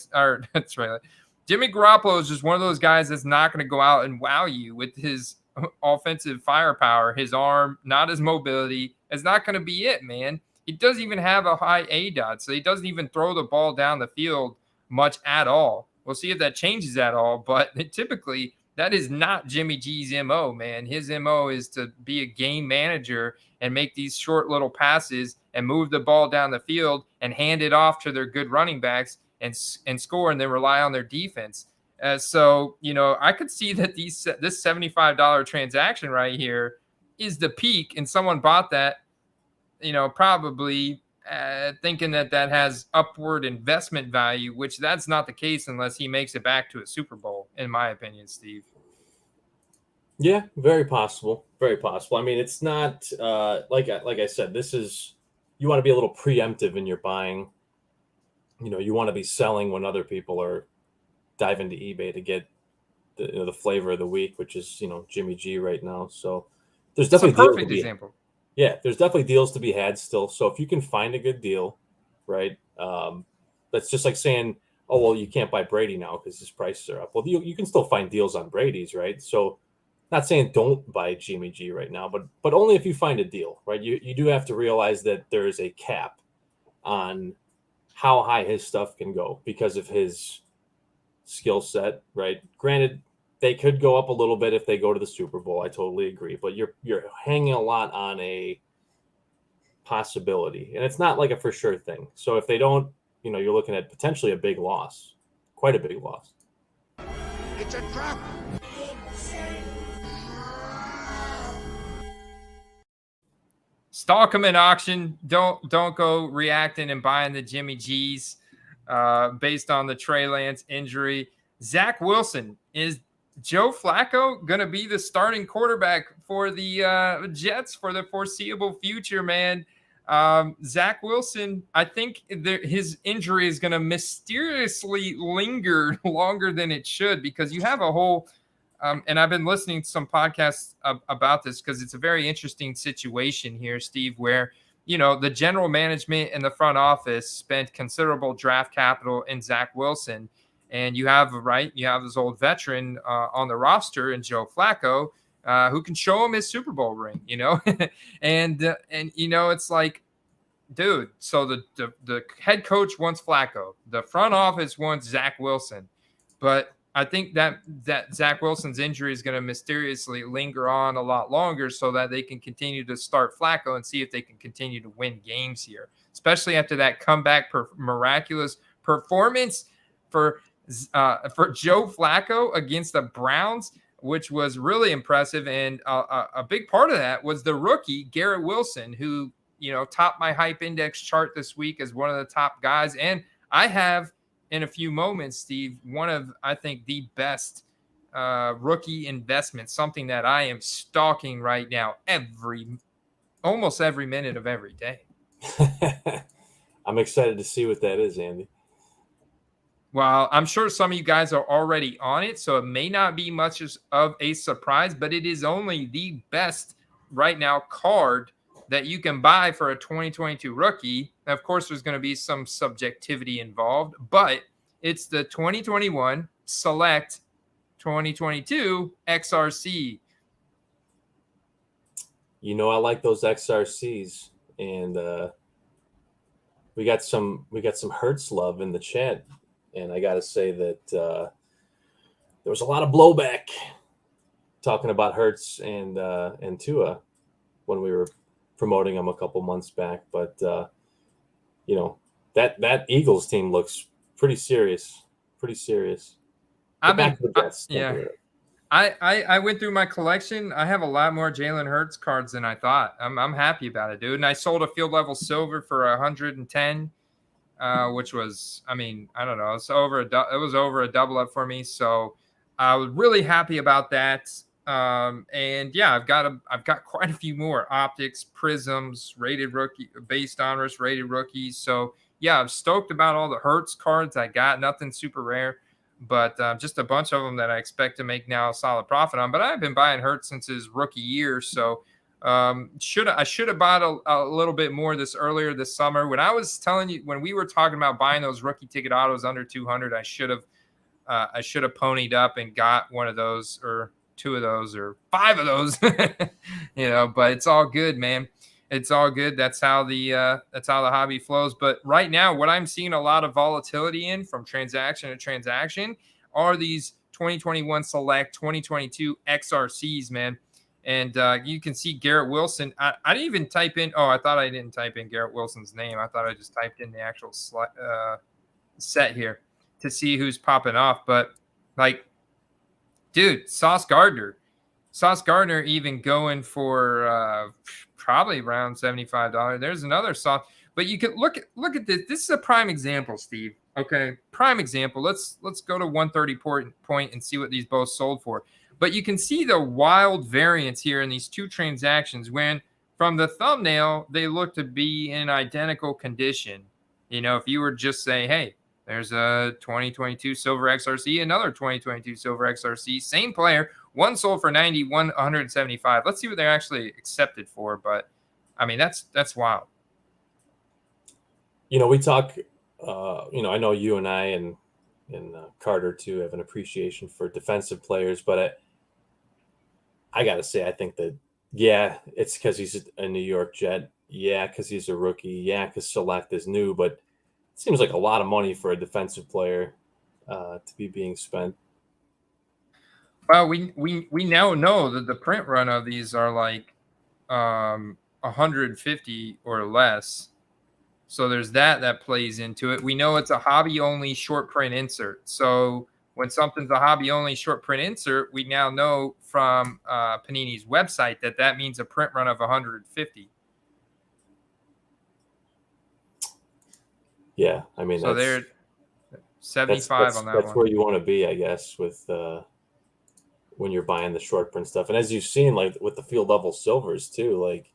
D: Garoppolo is just one of those guys that's not going to go out and wow you with his offensive firepower, his arm, not his mobility. It's not going to be it, man. He doesn't even have a high ADOT, so he doesn't even throw the ball down the field much at all. We'll see if that changes at all, but typically that is not Jimmy G's MO, man. His MO is to be a game manager and make these short little passes and move the ball down the field and hand it off to their good running backs and score, and then rely on their defense. So, I could see that this $75 transaction right here is the peak, and someone bought that, probably thinking that has upward investment value, which that's not the case unless he makes it back to a Super Bowl, in my opinion, Steve.
G: Yeah, very possible. Very possible. I mean, it's not like I said, this is, you want to be a little preemptive in your buying. You want to be selling when other people are diving to eBay to get the flavor of the week, which is, Jimmy G right now. So there's definitely
D: a perfect example.
G: Yeah, there's definitely deals to be had still. So if you can find a good deal, right? That's just like saying, oh, well, you can't buy Brady now because his prices are up. Well, you can still find deals on Brady's, right? So not saying don't buy Jimmy G right now, but only if you find a deal, right? You do have to realize that there is a cap on how high his stuff can go because of his skill set, right? Granted, they could go up a little bit if they go to the Super Bowl. I totally agree, but you're hanging a lot on a possibility, and it's not like a for sure thing. So if they don't, you're looking at potentially a big loss, quite a big loss.
C: It's a trap.
D: Stalk them in auction. Don't go reacting and buying the Jimmy G's based on the Trey Lance injury. Zach Wilson, is Joe Flacco going to be the starting quarterback for the Jets for the foreseeable future, man? Zach Wilson, I think his injury is going to mysteriously linger longer than it should, because you have a whole and I've been listening to some podcasts about this because it's a very interesting situation here, Steve, where, the general management and the front office spent considerable draft capital in Zach Wilson. And you have this old veteran on the roster in Joe Flacco who can show him his Super Bowl ring, and it's like, dude, so the head coach wants Flacco. The front office wants Zach Wilson. But I think that Zach Wilson's injury is going to mysteriously linger on a lot longer so that they can continue to start Flacco and see if they can continue to win games here, especially after that comeback miraculous performance for Joe Flacco against the Browns, which was really impressive. And a big part of that was the rookie, Garrett Wilson, who, topped my hype index chart this week as one of the top guys. And I have, in a few moments, Steve, one of, I think, the best rookie investments, something that I am stalking right now almost every minute of every day.
G: I'm excited to see what that is, Andy.
D: Well, I'm sure some of you guys are already on it, so it may not be much of a surprise, but it is only the best right now card that you can buy for a 2022 rookie. Now, of course, there's going to be some subjectivity involved, but it's the 2021 Select 2022 XRC.
G: I like those XRCs, and we got some Hertz love in the chat. And I got to say that there was a lot of blowback talking about Hertz and Tua when we were promoting them a couple months back. But, that Eagles team looks pretty serious. I
D: went through my collection. I have a lot more Jalen Hurts cards than I thought. I'm happy about it, dude. And I sold a field level silver for 110. Which was, I don't know, it was over a double up for me. So I was really happy about that. And yeah, I've got quite a few more optics, prisms, rated rookie, based honors, rated rookies. So yeah, I'm stoked about all the Hertz cards I got. Nothing super rare, but just a bunch of them that I expect to make now a solid profit on. But I've been buying Hertz since his rookie year. So I should have bought a little bit more earlier this summer. When I was telling you, when we were talking about buying those rookie ticket autos under 200, I should have ponied up and got one of those, or two of those, or five of those, but it's all good, man. It's all good. That's how the hobby flows. But right now, what I'm seeing a lot of volatility in from transaction to transaction are these 2021 select 2022 XRCs, man. And you can see Garrett Wilson. I didn't even type in. Oh, I thought I didn't type in Garrett Wilson's name. I thought I just typed in the actual set here to see who's popping off. But like, dude, Sauce Gardner even going for probably around $75. There's another Sauce, but you could look at this. This is a prime example, Steve. Okay, prime example. Let's go to 130 point and see what these both sold for. But you can see the wild variance here in these two transactions when from the thumbnail they look to be in identical condition. You know, if you were just say, hey, there's a 2022 Silver XRC, another 2022 Silver XRC, same player. One sold for 90, 175. Let's see what they're actually accepted for. But I mean, that's wild.
G: You know, we talk. I know you and I and Carter too have an appreciation for defensive players, but I gotta say, I think that it's because he's a New York Jet. Yeah, because he's a rookie. Yeah, because Select is new, but it seems like a lot of money for a defensive player to be being spent.
D: Well, we now know that the print run of these are like 150 or less. So there's that plays into it. We know it's a hobby-only short print insert. So when something's a hobby-only short print insert, we now know from Panini's website that means a print run of 150.
G: Yeah, I mean,
D: so they're 75 on that one.
G: That's where you want to be, I guess, with when you're buying the short print stuff. And as you've seen, like with the field level silvers too, like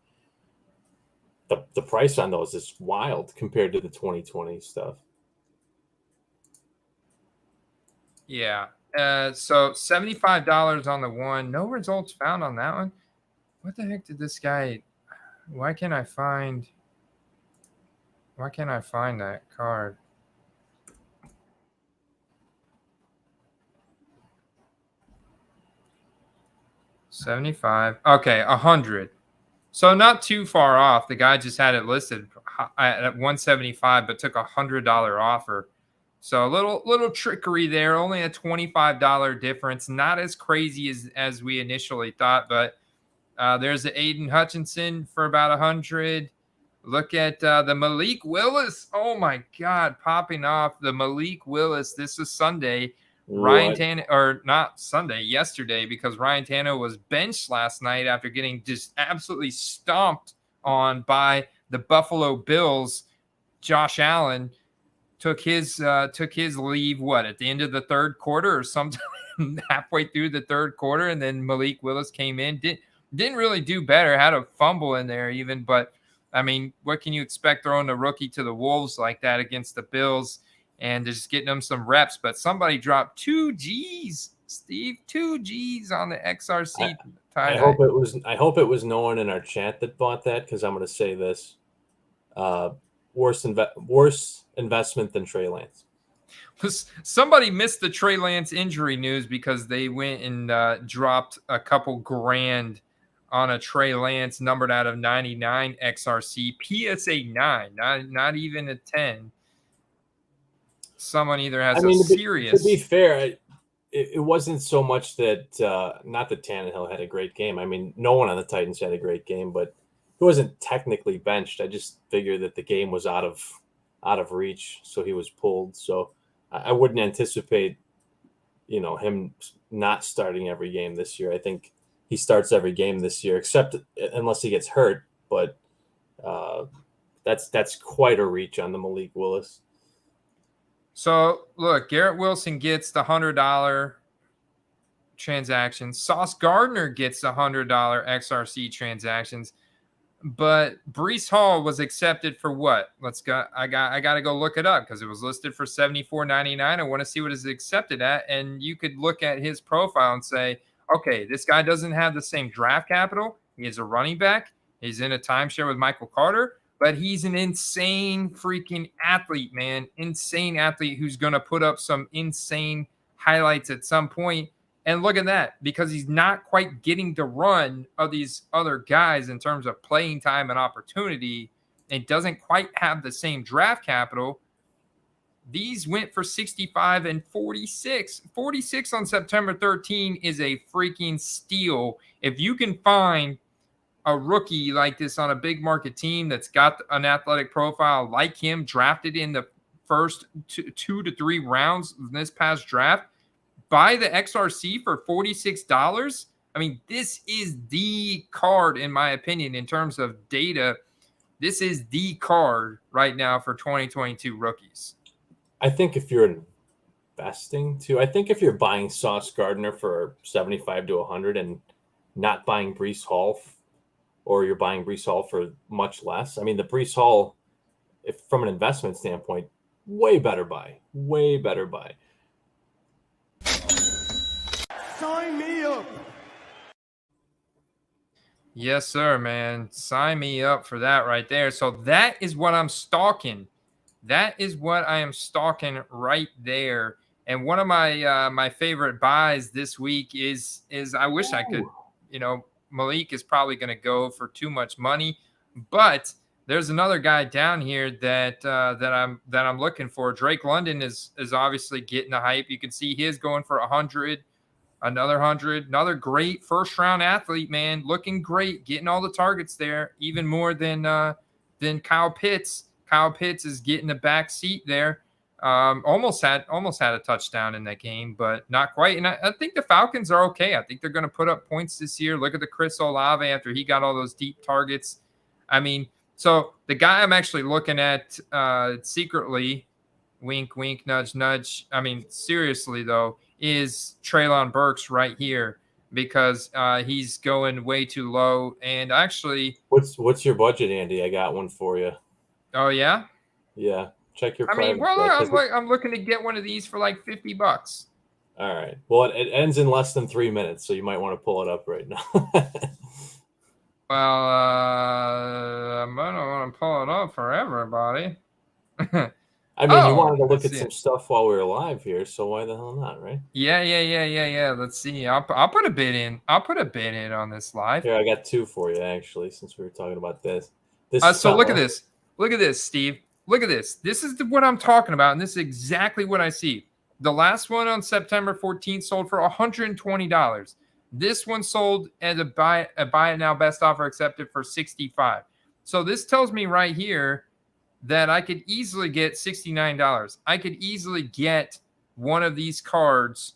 G: the price on those is wild compared to the 2020 stuff.
D: Yeah. So $75 on the one. No results found on that one. What the heck did this guy? Why can't I find that card? $75. Okay, 100. So not too far off. The guy just had it listed at $175, but took $100 offer. So a little trickery there. Only a $25 difference. Not as crazy as we initially thought, but there's the Aiden Hutchinson for about 100. Look at the Malik Willis. Oh my God, popping off the Malik Willis. This is Sunday. Ryan Tannehill, or not Sunday, yesterday, because Ryan Tannehill was benched last night after getting just absolutely stomped on by the Buffalo Bills. Josh Allen took his leave at the end of the third quarter or sometime halfway through the third quarter, and then Malik Willis came in. Didn't really do better. Had a fumble in there even, but I mean, what can you expect throwing a rookie to the Wolves like that against the Bills? And just getting them some reps, but somebody dropped 2 G's, Steve, 2 G's on the XRC.
G: I hope it was no one in our chat that bought that, because I'm going to say this: worse investment than Trey Lance.
D: Somebody missed the Trey Lance injury news because they went and dropped a couple grand on a Trey Lance numbered out of 99 XRC PSA 9, not even a 10. Someone either has serious.
G: To be fair, it wasn't so much that not that Tannehill had a great game. I mean, no one on the Titans had a great game, but he wasn't technically benched. I just figured that the game was out of reach, so he was pulled. So I wouldn't anticipate, him not starting every game this year. I think he starts every game this year, except unless he gets hurt. But that's quite a reach on the Malik Willis.
D: So, look, Garrett Wilson gets the $100 transactions. Sauce Gardner gets the $100 XRC transactions. But Breece Hall was accepted for what? I got to go look it up because it was listed for $74.99. I want to see what it's accepted at. And you could look at his profile and say, okay, this guy doesn't have the same draft capital. He is a running back. He's in a timeshare with Michael Carter. But he's an insane freaking athlete, man. Insane athlete who's going to put up some insane highlights at some point. And look at that, because he's not quite getting the run of these other guys in terms of playing time and opportunity, and doesn't quite have the same draft capital. These went for 65 and 46. 46 on September 13 is a freaking steal. If you can find a rookie like this on a big market team that's got an athletic profile like him, drafted in the first 2 to 3 rounds in this past draft, buy the XRC for $46. I mean, this is the card, in my opinion, in terms of data. This is the card right now for 2022 rookies.
G: I think if you're investing too, I think if you're buying Sauce Gardner for 75 to 100 and not buying Breece Hall, or you're buying Breece Hall for much less. I mean, the Breece Hall, if from an investment standpoint, way better buy.
C: Sign me up.
D: Yes, sir, man. Sign me up for that right there. So that is what I'm stalking. That is what I am stalking right there. And one of my my favorite buys this week is I wish I could, Malik is probably going to go for too much money, but there's another guy down here that I'm looking for. Drake London is obviously getting the hype. You can see his going for 100, another 100, another great first round athlete, man, looking great, getting all the targets there, even more than Kyle Pitts. Kyle Pitts is getting the back seat there. Almost had a touchdown in that game, but not quite. And I think the Falcons are okay. I think they're going to put up points this year. Look at the Chris Olave after he got all those deep targets. I mean, so the guy I'm actually looking at secretly, wink, wink, nudge, nudge. I mean, seriously though, is Treylon Burks right here, because he's going way too low. And actually,
G: what's your budget, Andy? I got one for you.
D: Oh yeah,
G: yeah. Check your.
D: I mean, I'm looking to get one of these for like $50.
G: All right. Well, it ends in less than 3 minutes, so you might want to pull it up right now.
D: Well, I don't want to pull it up for everybody.
G: I mean, you wanted to look at some stuff while we were live here, so why the hell not, right?
D: Yeah. Let's see. I'll put a bid in. I'll put a bid in on this live.
G: Here, I got 2 for you actually, since we were talking about this.
D: So look at this. Look at this, Steve. Look at this. This is what I'm talking about, and this is exactly what I see. The last one on September 14th sold for $120. This one sold as a buy it now, best offer accepted for $65. So this tells me right here that I could easily get $69. I could easily get one of these cards,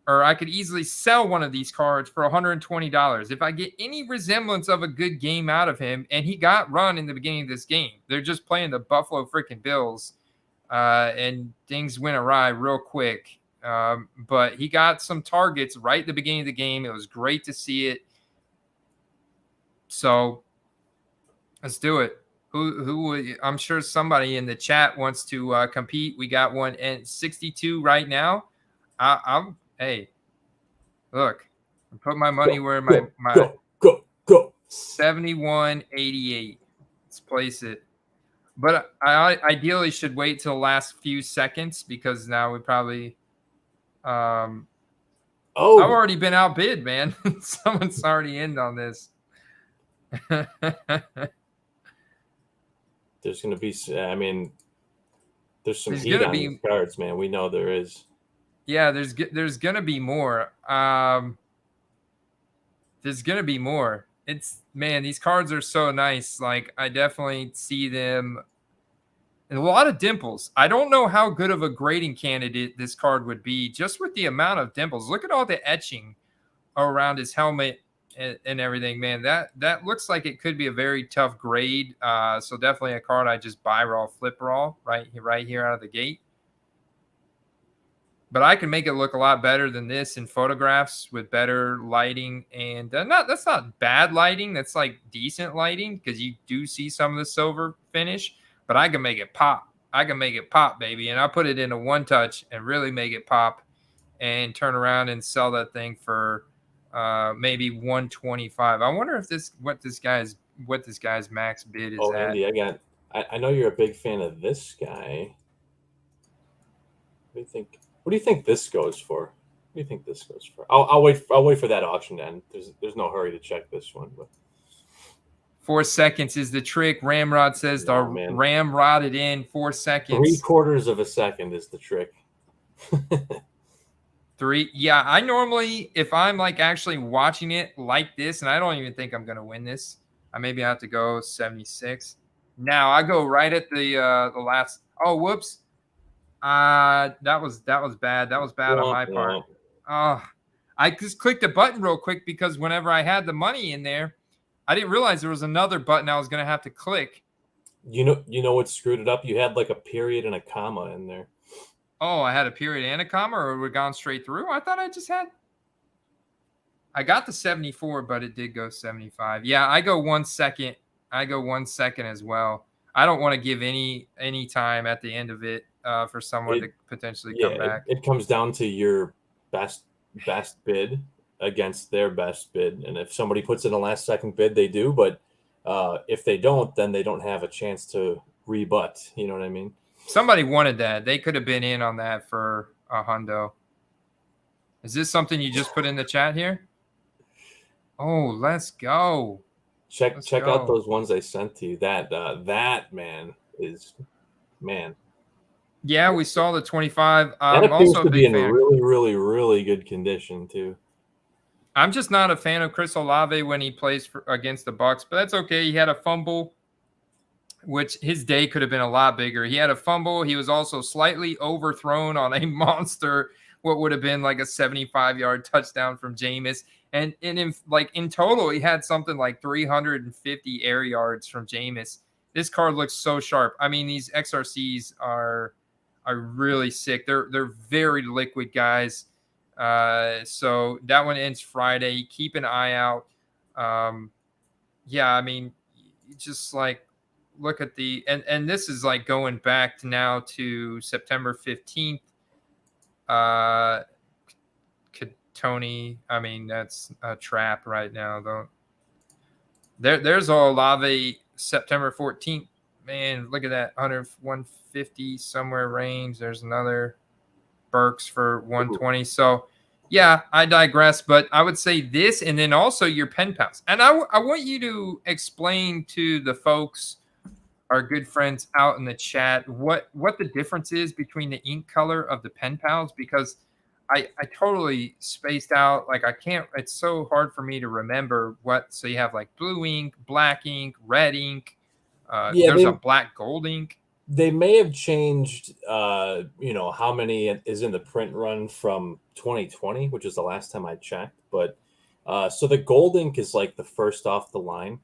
D: or I could easily sell one of these cards for $120. If I get any resemblance of a good game out of him, and he got run in the beginning of this game. They're just playing the Buffalo freaking Bills, and things went awry real quick. But he got some targets right at the beginning of the game. It was great to see it. So let's do it. Who I'm sure somebody in the chat wants to compete. We got one at 62 right now. Hey, look, I put my money where my
G: go
D: 71.88. Let's place it. But I ideally should wait till the last few seconds, because now we probably I've already been outbid, man. Someone's already in on this.
G: There's going to be, I mean, there's some heat on these cards, man. We know there is.
D: Yeah, there's going to be more. There's going to be more. Man, these cards are so nice. Like, I definitely see them. And a lot of dimples. I don't know how good of a grading candidate this card would be just with the amount of dimples. Look at all the etching around his helmet and everything, man. That looks like it could be a very tough grade. So definitely a card I just buy raw, flip raw right here out of the gate. But I can make it look a lot better than this in photographs with better lighting. And that's not bad lighting. That's like decent lighting, because you do see some of the silver finish. But I can make it pop. I can make it pop, baby. And I'll put it in a one touch and really make it pop and turn around and sell that thing for maybe 125. I wonder if what this guy's max bid is at.
G: Andy, I know you're a big fan of this guy. What do you think this goes for? do you think this goes for? I'll wait for that auction to end. There's no hurry to check this one. But
D: 4 seconds is the trick. Ramrod says
G: No,
D: the
G: man.
D: ramrodded in 4 seconds.
G: 3/4 of a second is the trick.
D: 3. Yeah, I normally, if I'm like actually watching it like this, and I don't even think I'm gonna win this, I maybe have to go 76. Now I go right at the last. Oh, whoops. That was bad. That was bad on my part. I just clicked a button real quick because whenever I had the money in there, I didn't realize there was another button I was gonna have to click.
G: You know what screwed it up? You had like a period and a comma in there.
D: Oh, I had a period and a comma, or we're gone straight through. I thought I just had. I got the 74, but it did go 75. Yeah, I go 1 second. I go 1 second as well. I don't want to give any time at the end of it for someone to potentially come back.
G: It comes down to your best bid against their best bid, and if somebody puts in a last second bid, they do. But if they don't, then they don't have a chance to rebut. You know what I mean?
D: Somebody wanted that. They could have been in on that for a hundo. Is this something you just put in the chat here? Oh, let's go.
G: Check out those ones I sent to you. That man is man.
D: Yeah, we saw the 25.
G: That
D: I'm
G: appears
D: also
G: to
D: a
G: be
D: big
G: in
D: fan.
G: really, really, really good condition too.
D: I'm just not a fan of Chris Olave when he plays against the Bucs, but that's okay. He had a fumble, which his day could have been a lot bigger. He had a fumble. He was also slightly overthrown on a monster, what would have been like a 75-yard touchdown from Jameis. And in total, he had something like 350 air yards from Jameis. This card looks so sharp. I mean, these XRCs are really sick. They're very liquid, guys. So that one ends Friday. Keep an eye out. Yeah, I mean, just like look at the and this is like going back to now to September 15th. Tony, I mean, that's a trap right now, though. There's Olave September 14th. Man, look at that 150 somewhere range. There's another Burks for 120. So, yeah, I digress. But I would say this, and then also your pen pals. And I want you to explain to the folks, our good friends out in the chat, what the difference is between the ink color of the pen pals, because I totally spaced out. Like, I can't, it's so hard for me to remember what. So you have like blue ink, black ink, red ink. There's a black gold ink.
G: They may have changed, how many is in the print run from 2020, which is the last time I checked. But so the gold ink is like the first off the line.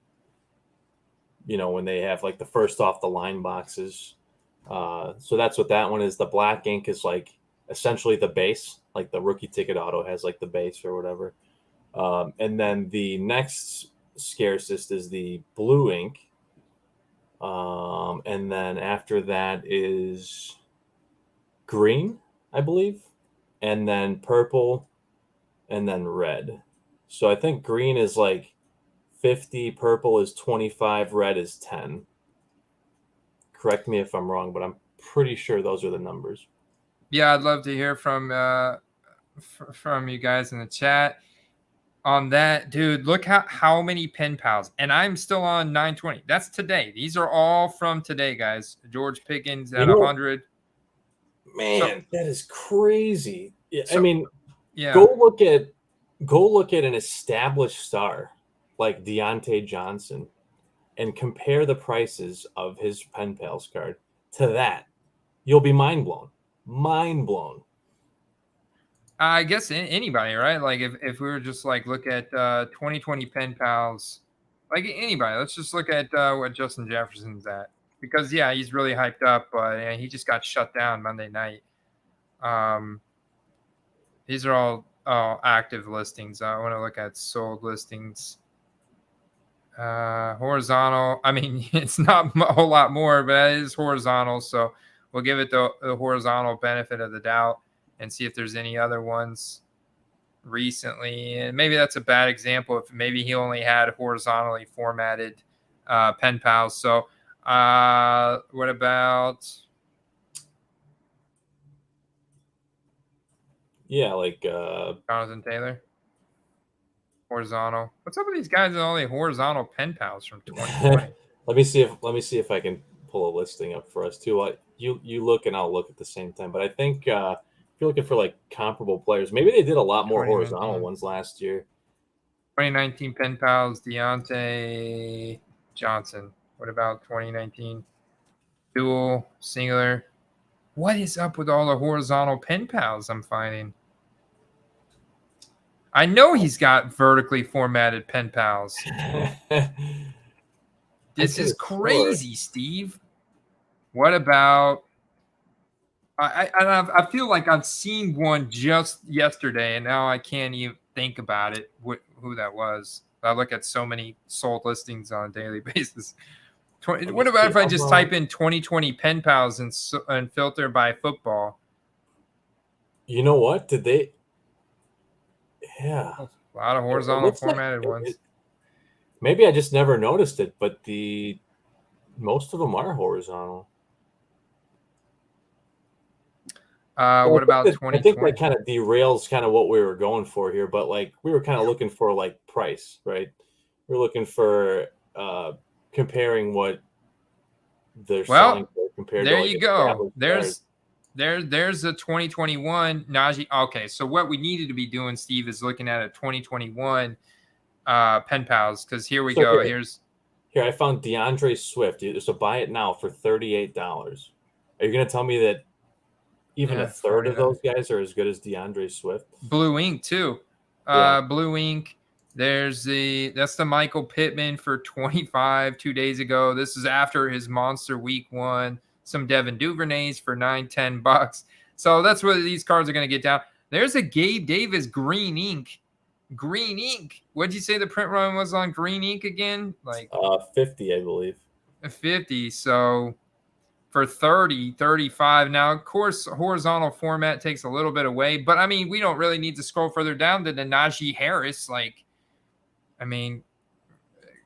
G: When they have like the first off the line boxes. So that's what that one is. The black ink is like essentially the base, like the rookie ticket auto has like the base or whatever. And then the next scarcest is the blue ink. And then after that is green, I believe, and then purple, and then red. So I think green is like 50, purple is 25, red is 10. Correct me if I'm wrong, but I'm pretty sure those are the numbers.
D: Yeah, I'd love to hear from you guys in the chat on that. Dude, look how many pen pals. And I'm still on 920. That's today. These are all from today, guys. George Pickens at 100.
G: Man, that is crazy. Yeah,
D: So,
G: I mean,
D: yeah.
G: go look at an established star like Deontay Johnson and compare the prices of his pen pals card to that. You'll be mind blown. Mind blown.
D: I guess anybody, right? Like if we were just like look at 2020 pen pals, like anybody, let's just look at what Justin Jefferson's at, because yeah, he's really hyped up, but he just got shut down Monday night. These are all active listings. I want to look at sold listings. Horizontal. I mean, it's not a whole lot more, but it is horizontal, so we'll give it the horizontal benefit of the doubt and see if there's any other ones recently. And maybe that's a bad example if maybe he only had horizontally formatted pen pals. So what about
G: Yeah, like
D: Jonathan Taylor. Horizontal. What's up with these guys and all the horizontal pen pals from 2020?
G: let me see if I can pull a listing up for us too. You look and I'll look at the same time. But I think if you're looking for like comparable players, maybe they did a lot more horizontal ones last year.
D: 2019 pen pals, Deontay Johnson. What about 2019? Dual, singular. What is up with all the horizontal pen pals I'm finding? I know he's got vertically formatted pen pals. This is crazy, Steve. What about? I feel like I've seen one just yesterday, and now I can't even think about it. Who that was? I look at so many sold listings on a daily basis. What about if I just type in 2020 pen pals and filter by football?
G: You know what? Did they? Yeah,
D: a lot of horizontal formatted ones.
G: Maybe I just never noticed it, but most of them are horizontal.
D: What about 2020?
G: I think that kind of derails kind of what we were going for here, but like we were kind of looking for like price, right? We're looking for comparing what they're selling for compared to.
D: There you go. There's a 2021 Najee. Okay, so what we needed to be doing, Steve, is looking at a 2021 pen pals, because here we go. Here
G: I found DeAndre Swift. So buy it now for $38. Are you going to tell me that even a third of those guys are as good as DeAndre Swift?
D: Blue Ink too. Blue Ink. That's the Michael Pittman for 25 2 days ago. This is after his monster week 1. Some Devin Duvernays for $9-10. So that's where these cards are going to get down. There's a Gabe Davis green ink. Green ink. What'd you say the print run was on green ink again? Like
G: 50, I believe.
D: 50. So for 30, 35. Now, of course, horizontal format takes a little bit away, but I mean, we don't really need to scroll further down to the Najee Harris. Like, I mean,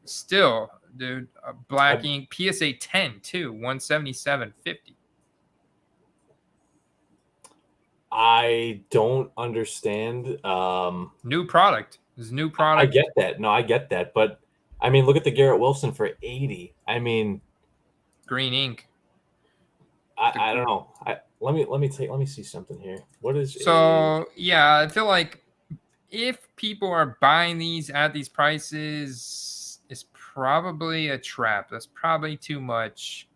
D: still, dude, black ink, PSA 10 too, 177.50.
G: I don't understand.
D: New product. There's new product.
G: I get that. No, I get that. But I mean, look at the Garrett Wilson for 80. I mean,
D: green ink.
G: I don't know. Let me see something here. What is
D: yeah, I feel like if people are buying these at these prices, it's probably a trap. That's probably too much.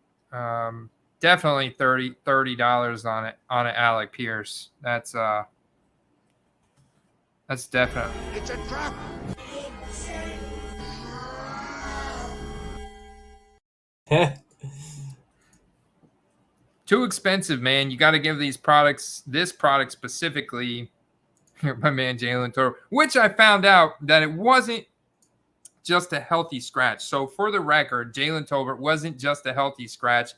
D: Definitely $30 on it on an Alec Pierce. That's definitely.
C: It's a trap.
D: Too expensive, man. You got to give these products, this product specifically, my man Jalen Tobert, which I found out that it wasn't just a healthy scratch. So for the record, Jalen Tobert wasn't just a healthy scratch.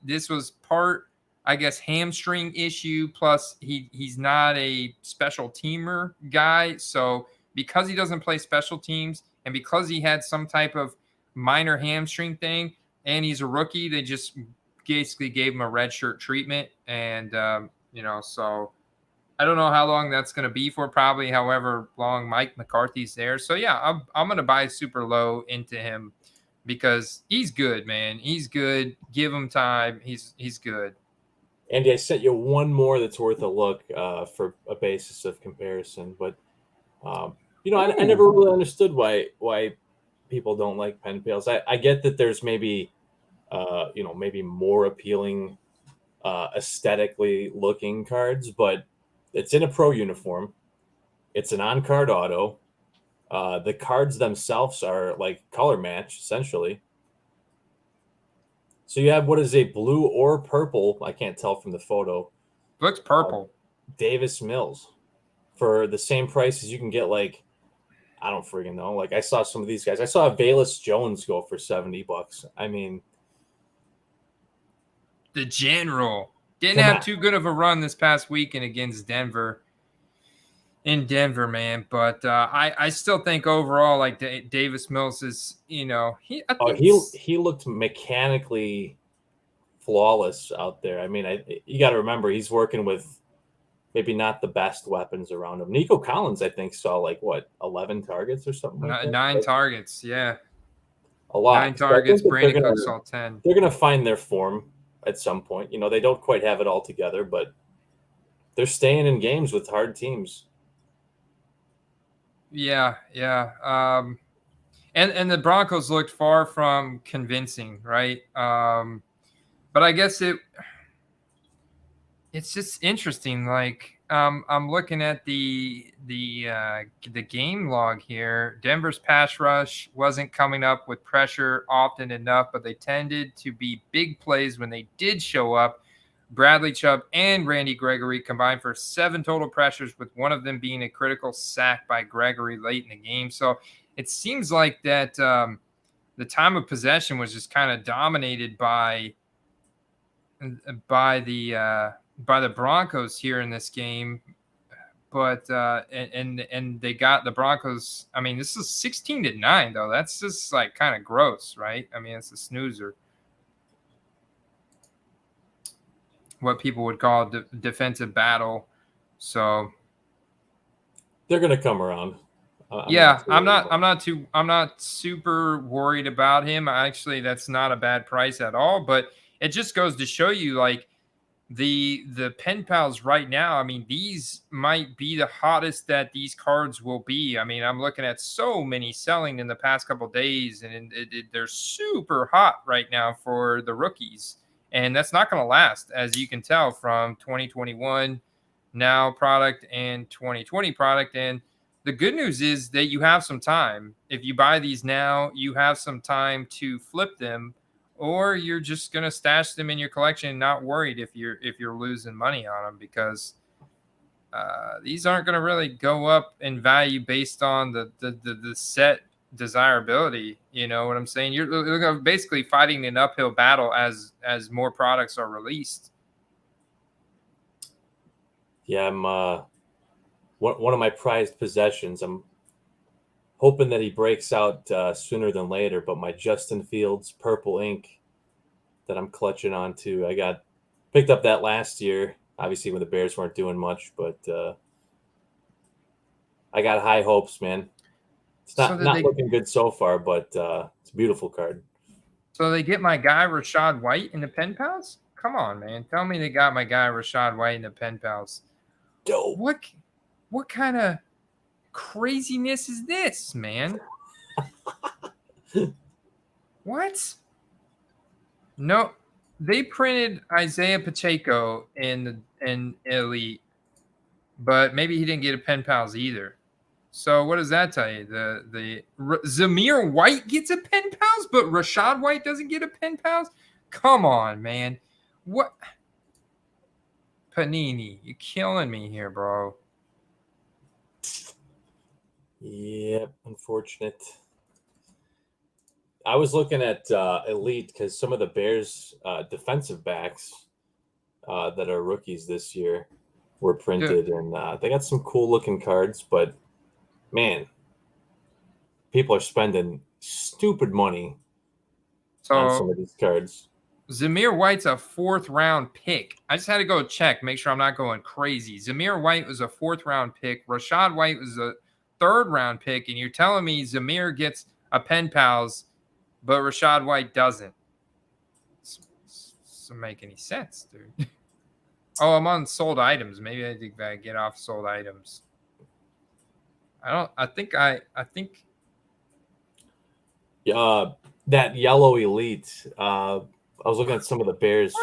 D: This was part, I guess, hamstring issue. Plus, he's not a special teamer guy. So because he doesn't play special teams and because he had some type of minor hamstring thing and he's a rookie, they just basically gave him a red shirt treatment. And, so I don't know how long that's going to be for, probably however long Mike McCarthy's there. So, yeah, I'm going to buy super low into him because he's good, man. He's good. Give him time. He's good.
G: Andy, I sent you one more that's worth a look for a basis of comparison. But, I never really understood why people don't like pen pals. I get that there's maybe more appealing aesthetically looking cards, but it's in a pro uniform. It's an on-card auto. The cards themselves are like color match, essentially. So you have what is a blue or purple, I can't tell from the photo.
D: Looks purple.
G: Davis Mills for the same price as you can get, like, I don't friggin' know. Like, I saw some of these guys. I saw Velus Jones go for $70. I mean,
D: the general didn't have too good of a run this past weekend against Denver. In Denver, man, but I still think overall, like Davis Mills is, he
G: looked mechanically flawless out there. I mean, you got to remember he's working with maybe not the best weapons around him. Nico Collins, I think, saw like 11 targets or something like that.
D: 9 targets, yeah.
G: A lot.
D: 9 targets.
G: So
D: Brady Cook saw 10.
G: They're going to find their form at some point. They don't quite have it all together, but they're staying in games with hard teams.
D: Yeah. And the Broncos looked far from convincing, right? But I guess it's just interesting. Like I'm looking at the game log here. Denver's pass rush wasn't coming up with pressure often enough, but they tended to be big plays when they did show up. Bradley Chubb and Randy Gregory combined for 7 total pressures, with one of them being a critical sack by Gregory late in the game. So it seems like that the time of possession was just kind of dominated by the Broncos here in this game. But and they got the Broncos. I mean, this is 16-9 though. That's just like kind of gross, right? I mean, it's a snoozer. What people would call a defensive battle. So
G: they're going to come around.
D: I'm not super worried about him. Actually, that's not a bad price at all, but it just goes to show you, like, the pen pals right now. I mean, these might be the hottest that these cards will be. I mean, I'm looking at so many selling in the past couple of days, and they're super hot right now for the rookies. And that's not going to last, as you can tell from 2021 now product and 2020 product. And the good news is that you have some time. If you buy these now, you have some time to flip them, or you're just going to stash them in your collection, not worried if you're losing money on them, because these aren't going to really go up in value based on the set desirability. You know what I'm saying? You're basically fighting an uphill battle as more products are released.
G: Yeah, I'm one of my prized possessions. I'm hoping that he breaks out sooner than later, but my Justin Fields purple ink that I'm clutching onto, I picked up that last year, obviously when the Bears weren't doing much, but I got high hopes, man. It's not looking good so far, but it's a beautiful card.
D: So they get my guy Rachaad White in the pen pals? Come on, man. Tell me they got my guy Rachaad White in the pen pals.
G: Dope.
D: What kind of craziness is this, man? What? No, they printed Isaiah Pacheco in Elite, but maybe he didn't get a pen pals either. So what does that tell you? The Zamir White gets a pen pals, but Rachaad White doesn't get a pen pals? Come on, man. What? Panini, you're killing me here, bro.
G: Yep, unfortunate. I was looking at Elite because some of the Bears defensive backs that are rookies this year were printed, and they got some cool looking cards, but man, people are spending stupid money on some of these cards.
D: Zamir White's a 4th round pick. I just had to go check, make sure I'm not going crazy. Zamir White was a 4th round pick. Rachaad White was a 3rd round pick, and you're telling me Zamir gets a pen pals, but Rachaad White doesn't. Doesn't make any sense, dude. Oh, I'm on sold items. Maybe I think I get off sold items. I think
G: that yellow Elite. I was looking at some of the Bears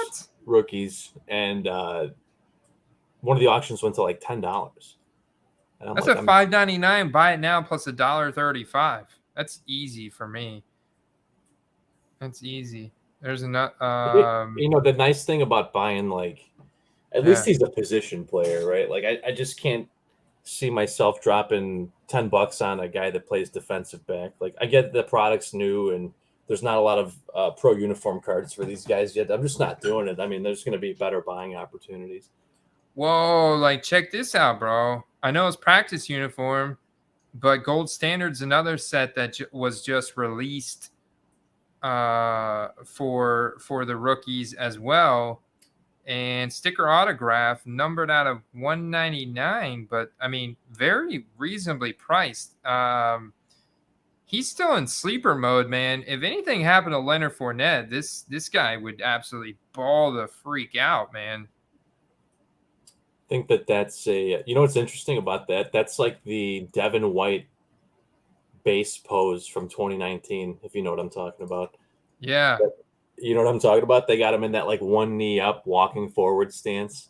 G: rookies, and one of the auctions went to like $10.
D: That's like, a $5.99. Buy it now plus $1.35. That's easy for me. That's easy. There's enough.
G: The nice thing about buying, like, at least he's a position player, right? Like, I just can't see myself dropping $10 on a guy that plays defensive back. Like, I get the product's new and there's not a lot of pro uniform cards for these guys yet. I'm just not doing it. I mean, there's going to be better buying opportunities.
D: Whoa, like, check this out, bro. I know it's practice uniform, but Gold Standard's another set that was just released for the rookies as well. and sticker autograph, numbered out of 199, but I mean, very reasonably priced. He's still in sleeper mode, man. If anything happened to Leonard Fournette, this guy would absolutely ball the freak out, man.
G: I think that's a, you know what's interesting about that? That's like the Devin White base pose from 2019, if you know what I'm talking about.
D: Yeah.
G: You know what I'm talking about? They got him in that like one knee up, walking forward stance.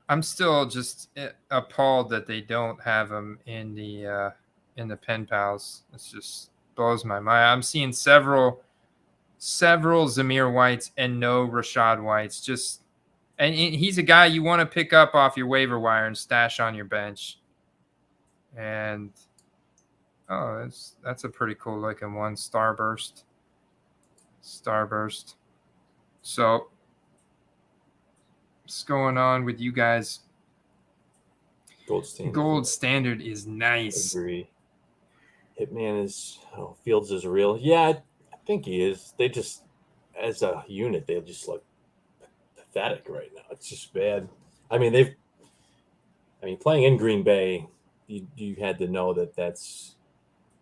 D: I'm still just appalled that they don't have him in the pen pals. It just blows my mind. I'm seeing several Zamir Whites and no Rashad Whites. Just, and he's a guy you want to pick up off your waiver wire and stash on your bench. And that's a pretty cool looking one. Starburst. So what's going on with you guys? Gold standard is nice.
G: Agree. Hitman is, Fields is real. Yeah, I think he is. They just, as a unit, they just look pathetic right now. It's just bad. I mean, playing in Green Bay, you had to know that's.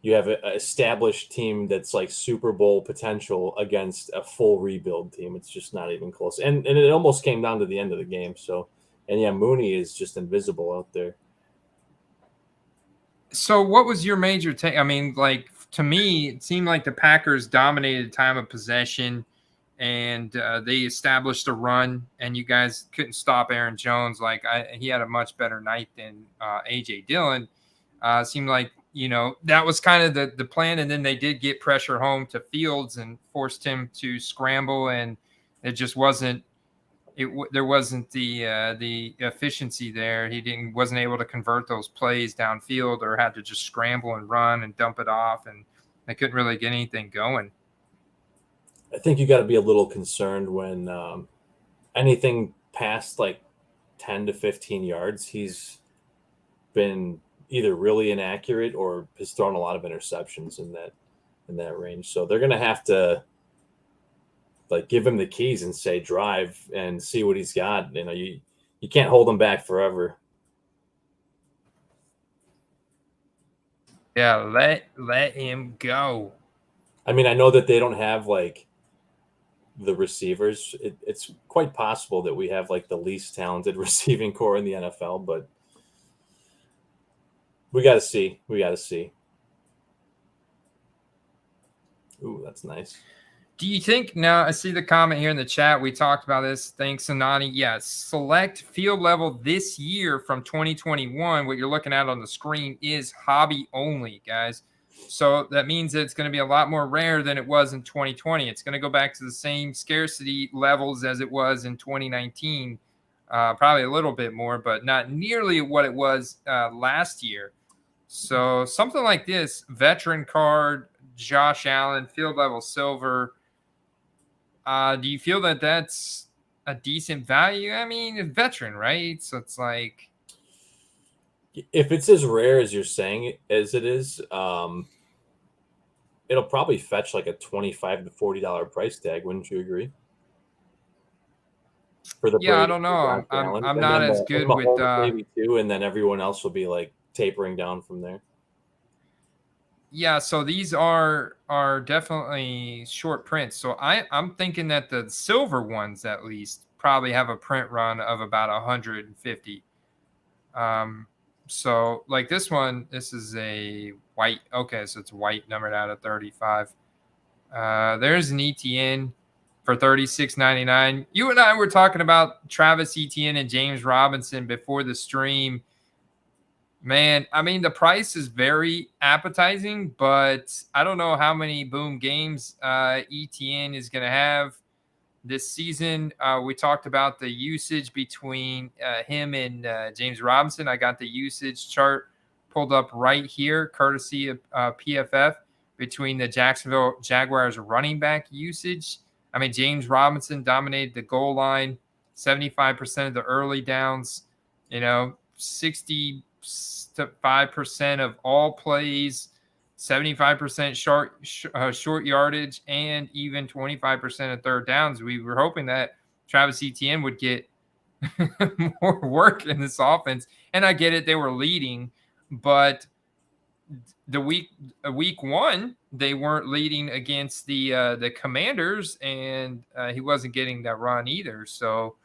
G: You have an established team that's like Super Bowl potential against a full rebuild team. It's just not even close. And it almost came down to the end of the game. So, and yeah, Mooney is just invisible out there.
D: So what was your major take? I mean, like, to me, it seemed like the Packers dominated time of possession and they established a run, and you guys couldn't stop Aaron Jones. Like, he had a much better night than A.J. Dillon. Seemed like, that was kind of the plan. And then they did get pressure home to Fields and forced him to scramble. And it just wasn't, there wasn't the efficiency there. He wasn't able to convert those plays downfield, or had to just scramble and run and dump it off. And they couldn't really get anything going.
G: I think you got to be a little concerned when anything past like 10 to 15 yards, he's been either really inaccurate or has thrown a lot of interceptions in that range. So they're going to have to like give him the keys and say drive and see what he's got. You can't hold him back forever.
D: Yeah, let him go.
G: I mean, I know that they don't have like the receivers. It's quite possible that we have like the least talented receiving core in the NFL, but we got to see. Ooh, that's nice.
D: Do you think, now I see the comment here in the chat, we talked about this. Thanks, Anani. Yes, select field level this year from 2021. What you're looking at on the screen is hobby only, guys. So that means that it's going to be a lot more rare than it was in 2020. It's going to go back to the same scarcity levels as it was in 2019. Probably a little bit more, but not nearly what it was last year. So something like this, veteran card, Josh Allen, field level silver. Do you feel that that's a decent value? I mean, a veteran, right? So it's like,
G: if it's as rare as you're saying as it is, it'll probably fetch like a $25 to $40 price tag. Wouldn't you agree? For the
D: I don't know. I'm not as good with
G: maybe two, and then everyone else will be like tapering down from there.
D: Yeah, so these are definitely short prints. So I'm thinking that the silver ones at least probably have a print run of about 150. So like this one, this is a white. Okay, so it's white, numbered out of 35. There's an ETN for $36.99. You and I were talking about Travis Etienne and James Robinson before the stream. Man, I mean, the price is very appetizing, but I don't know how many boom games ETN is going to have this season. We talked about the usage between him and James Robinson. I got the usage chart pulled up right here, courtesy of PFF, between the Jacksonville Jaguars running back usage. I mean, James Robinson dominated the goal line, 75% of the early downs, 65% of all plays, 75% short yardage, and even 25% of third downs. We were hoping that Travis Etienne would get more work in this offense. And I get it, they were leading, but week one, they weren't leading against the Commanders, and he wasn't getting that run either. So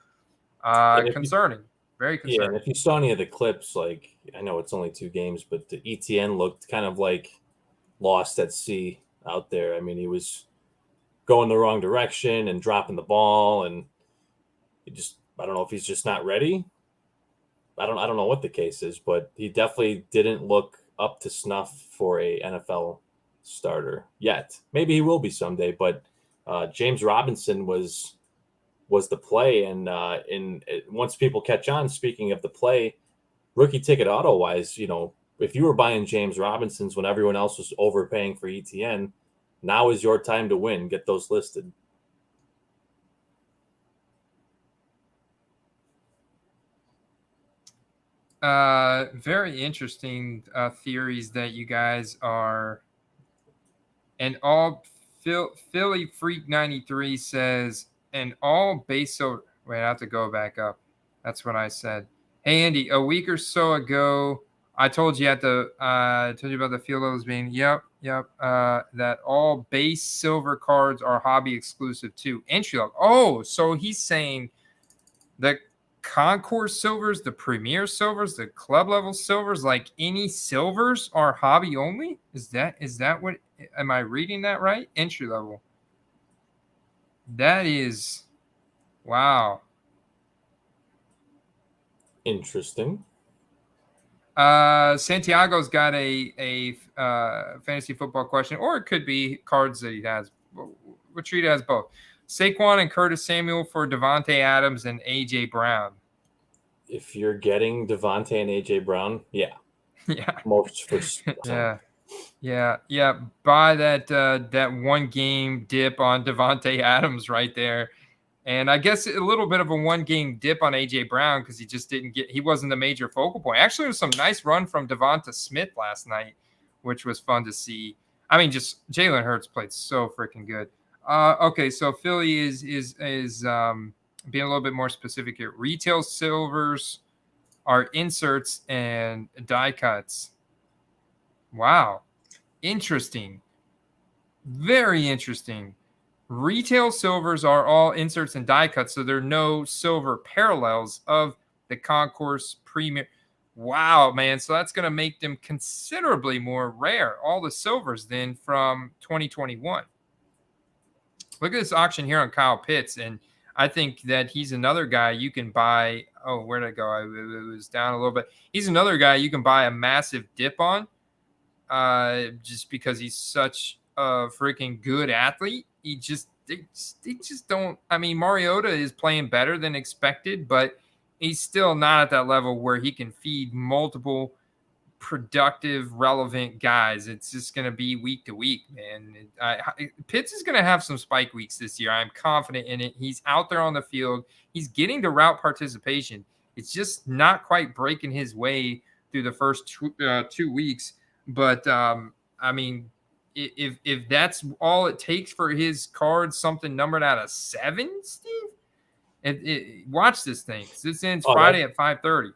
D: concerning. Very concerning.
G: Yeah, and if you saw any of the clips, like, I know it's only 2 games, but the ETN looked kind of like lost at sea out there. I mean, he was going the wrong direction and dropping the ball, and I don't know if he's just not ready. I don't know what the case is, but he definitely didn't look up to snuff for a NFL starter yet. Maybe he will be someday, but James Robinson was the play, and once people catch on, speaking of the play, rookie ticket auto wise, if you were buying James Robinsons when everyone else was overpaying for ETN, now is your time to win. Get those listed.
D: Very interesting theories that you guys are, and all Philly Freak 93 says, and all base silver. Wait, I have to go back up. That's what I said. Hey Andy, a week or so ago, I told you about the field levels being that all base silver cards are hobby exclusive too. Entry level. Oh, so he's saying the concourse silvers, the premier silvers, the club level silvers, like any silvers are hobby only? Is that what, am I reading that right? Entry level. That is, wow.
G: Interesting.
D: Santiago's got a fantasy football question, or it could be cards that he has. Retreat has both. Saquon and Curtis Samuel for Devontae Adams and A.J. Brown.
G: If you're getting Devontae and A.J. Brown, yeah.
D: Yeah.
G: Most for
D: Yeah. Buy that 1 game dip on Devontae Adams right there. And I guess a little bit of a 1 game dip on A.J. Brown because he wasn't the major focal point. Actually, there was some nice run from Devonta Smith last night, which was fun to see. I mean, just Jalen Hurts played so freaking good. Okay, so Philly is being a little bit more specific here. Retail silvers are inserts and die cuts. Wow. Interesting. Very interesting. Retail silvers are all inserts and die cuts, so there are no silver parallels of the concourse premier. Wow, man. So that's going to make them considerably more rare, all the silvers then from 2021. Look at this auction here on Kyle Pitts, and I think that he's another guy you can buy. Oh, where did it go? It was down a little bit. He's another guy you can buy a massive dip on just because he's such a freaking good athlete. They just don't. I mean, Mariota is playing better than expected, but he's still not at that level where he can feed multiple productive, relevant guys. It's just going to be week to week, man. Pitts is going to have some spike weeks this year. I'm confident in it. He's out there on the field. He's getting the route participation. It's just not quite breaking his way through the first 2 weeks. But, I mean, if that's all it takes for his card, something numbered out of 7, Steve, watch this thing. This ends Friday at 5:30.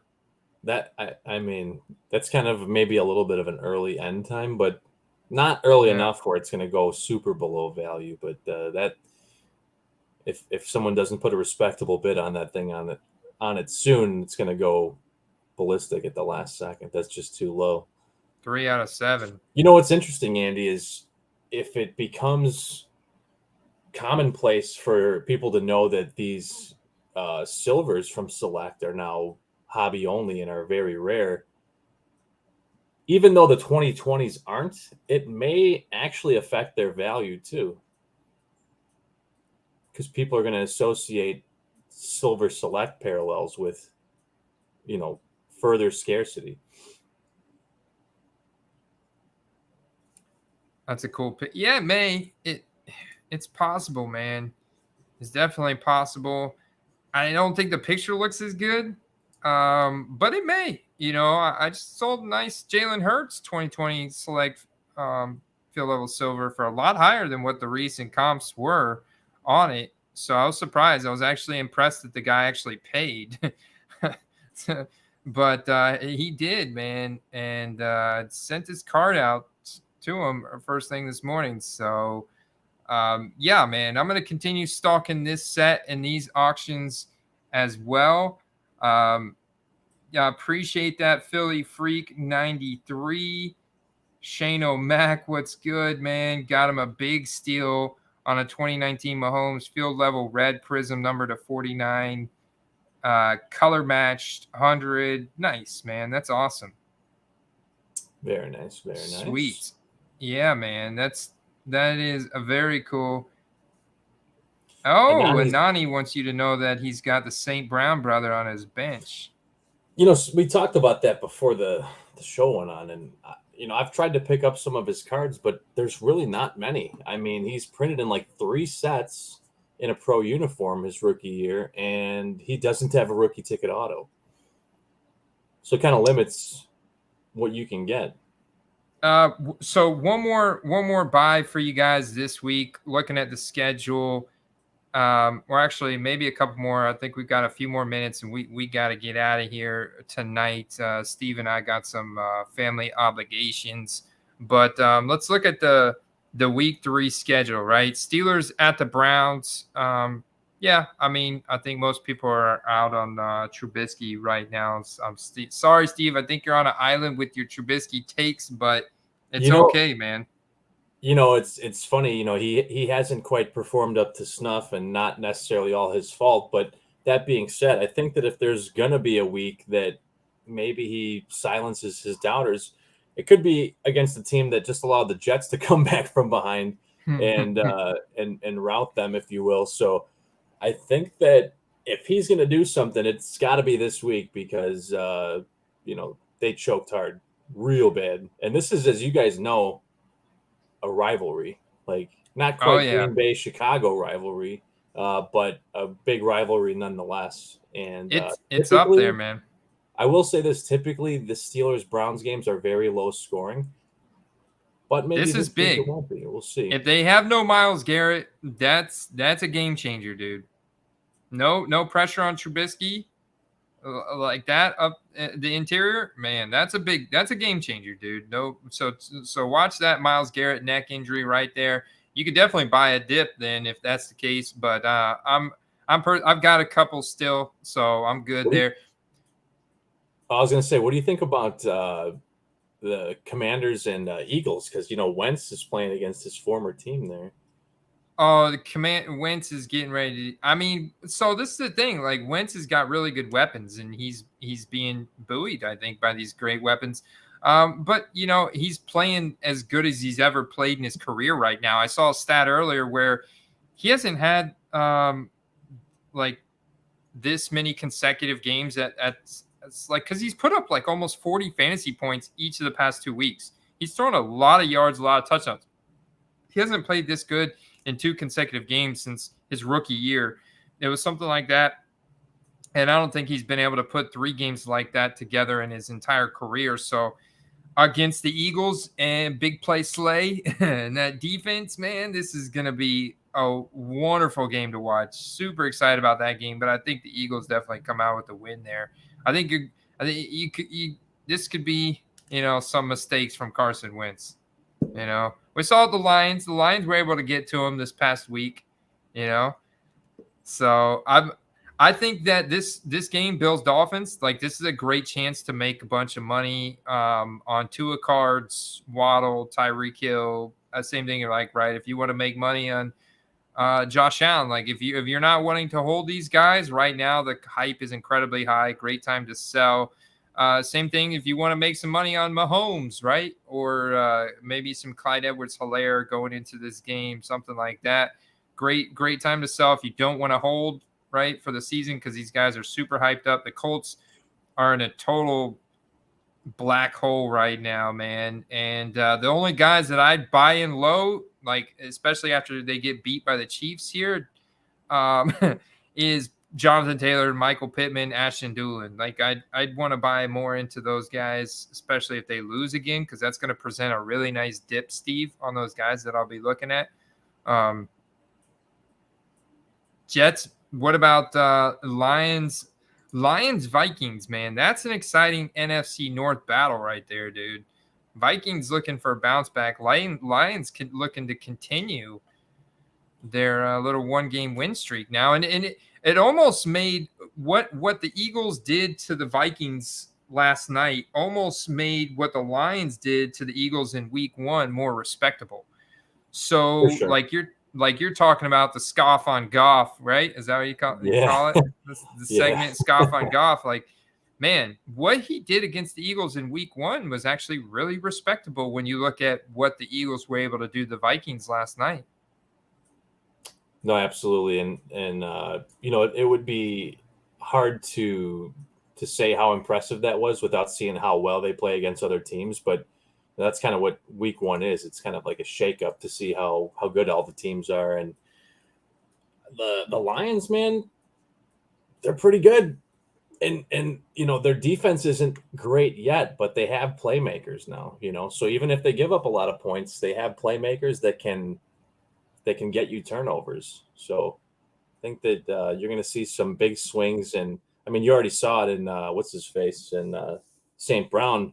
G: I mean, that's kind of maybe a little bit of an early end time, but not early enough where it's going to go super below value. But that if someone doesn't put a respectable bid on that thing on it soon, it's going to go ballistic at the last second. That's just too low.
D: 3 out of 7.
G: You know what's interesting, Andy, is if it becomes commonplace for people to know that these silvers from Select are now hobby only and are very rare, even though the 2020s aren't, it may actually affect their value too, because people are going to associate Silver Select parallels with, further scarcity.
D: That's a cool pick. Yeah, it may. It's possible, man. It's definitely possible. I don't think the picture looks as good, but it may. I just sold a nice Jalen Hurts 2020 Select field level silver for a lot higher than what the recent comps were on it. So I was surprised. I was actually impressed that the guy actually paid. But he did, man, and sent his card out to him first thing this morning. So yeah, man, I'm going to continue stalking this set and these auctions as well. Yeah, appreciate that. Philly Freak 93. Shane O'Mac, what's good, man? Got him a big steal on a 2019 Mahomes field level red prism number to 49. Color matched 100. Nice, man. That's awesome.
G: Very nice. Very nice.
D: Sweet. Yeah, man. That is a very cool. Oh, Anani wants you to know that he's got the St. Brown brother on his bench.
G: You know, we talked about that before the show went on, and you know, I've tried to pick up some of his cards, but there's really not many. I mean, he's printed in like 3 sets in a pro uniform his rookie year, and he doesn't have a rookie ticket auto. So it kind of limits what you can get.
D: So one more buy for you guys this week. Looking at the schedule, or actually maybe a couple more. I think we've got a few more minutes, and we got to get out of here tonight. Steve and I got some family obligations, but let's look at the week 3 schedule. Right, Steelers at the Browns. Yeah, I mean, I think most people are out on Trubisky right now. Sorry, Steve. I think you're on an island with your Trubisky takes, but it's okay, man.
G: You know, it's funny. You know, he hasn't quite performed up to snuff, and not necessarily all his fault. But that being said, I think that if there's gonna be a week that maybe he silences his doubters, it could be against a team that just allowed the Jets to come back from behind and rout them, if you will. So I think that if he's going to do something, it's got to be this week because, you know, they choked hard real bad. And this is, as you guys know, a rivalry, like not quite Green Bay, Chicago rivalry, but a big rivalry nonetheless. And
D: it's up there, man.
G: I will say this, typically the Steelers-Browns games are very low scoring. But maybe
D: this is big.
G: It won't be. We'll see.
D: If they have no Myles Garrett, that's a game changer, dude. No pressure on Trubisky like that up the interior, man. That's a game changer, dude. No, so watch that Myles Garrett neck injury right there. You could definitely buy a dip then if that's the case. But I've got a couple still, so I'm good there.
G: I was gonna say, what do you think about the Commanders and Eagles? Because you know Wentz is playing against his former team there.
D: Oh, Wentz is getting ready to. I mean, so this is the thing. Like Wentz has got really good weapons, and he's being buoyed, I think, by these great weapons. But you know, he's playing as good as he's ever played in his career right now. I saw a stat earlier where he hasn't had like this many consecutive games at it's like, because he's put up like almost 40 fantasy points each of the past 2 weeks. He's thrown a lot of yards, a lot of touchdowns. He hasn't played this good in 2 consecutive games since his rookie year. It was something like that. And I don't think he's been able to put 3 games like that together in his entire career. So against the Eagles and big play Slay and that defense, man, this is going to be a wonderful game to watch. Super excited about that game, but I think the Eagles definitely come out with a win there. I think this could be, you know, some mistakes from Carson Wentz. You know, we saw the Lions. The Lions were able to get to him this past week. You know, so I think that this game, Bills Dolphins, like this is a great chance to make a bunch of money on Tua cards, Waddle, Tyreek Hill. Same thing, like right. If you want to make money on Josh Allen, like if you're not wanting to hold these guys right now, the hype is incredibly high. Great time to sell. Same thing if you want to make some money on Mahomes, right? Or maybe some Clyde Edwards-Helaire going into this game, something like that. Great time to sell if you don't want to hold, right, for the season, because these guys are super hyped up. The Colts are in a total black hole right now, man. And the only guys that I'd buy in low, like especially after they get beat by the Chiefs here, is Jonathan Taylor, Michael Pittman, Ashton Doolin. Like I'd want to buy more into those guys, especially if they lose again, because that's going to present a really nice dip, Steve, on those guys that I'll be looking at. Jets. What about Lions? Lions Vikings, man. That's an exciting NFC North battle right there, dude. Vikings looking for a bounce back. Lions looking to continue their little 1-game win streak now, and it almost made what the Eagles did to the Vikings last night almost made what the Lions did to the Eagles in Week 1 more respectable. So,
G: For sure.
D: like you're talking about the scoff on Goff, right? Is that what you call it? The segment scoff on Goff. Like, man, what he did against the Eagles in Week 1 was actually really respectable when you look at what the Eagles were able to do to the Vikings last night.
G: No, absolutely, and it would be hard to say how impressive that was without seeing how well they play against other teams. But that's kind of what Week 1 is. It's kind of like a shakeup to see how good all the teams are. And the Lions, man, they're pretty good, and their defense isn't great yet, but they have playmakers now. So even if they give up a lot of points, they have playmakers that can get you turnovers. So I think that you're going to see some big swings. And I mean, you already saw it in what's his face in St. Brown,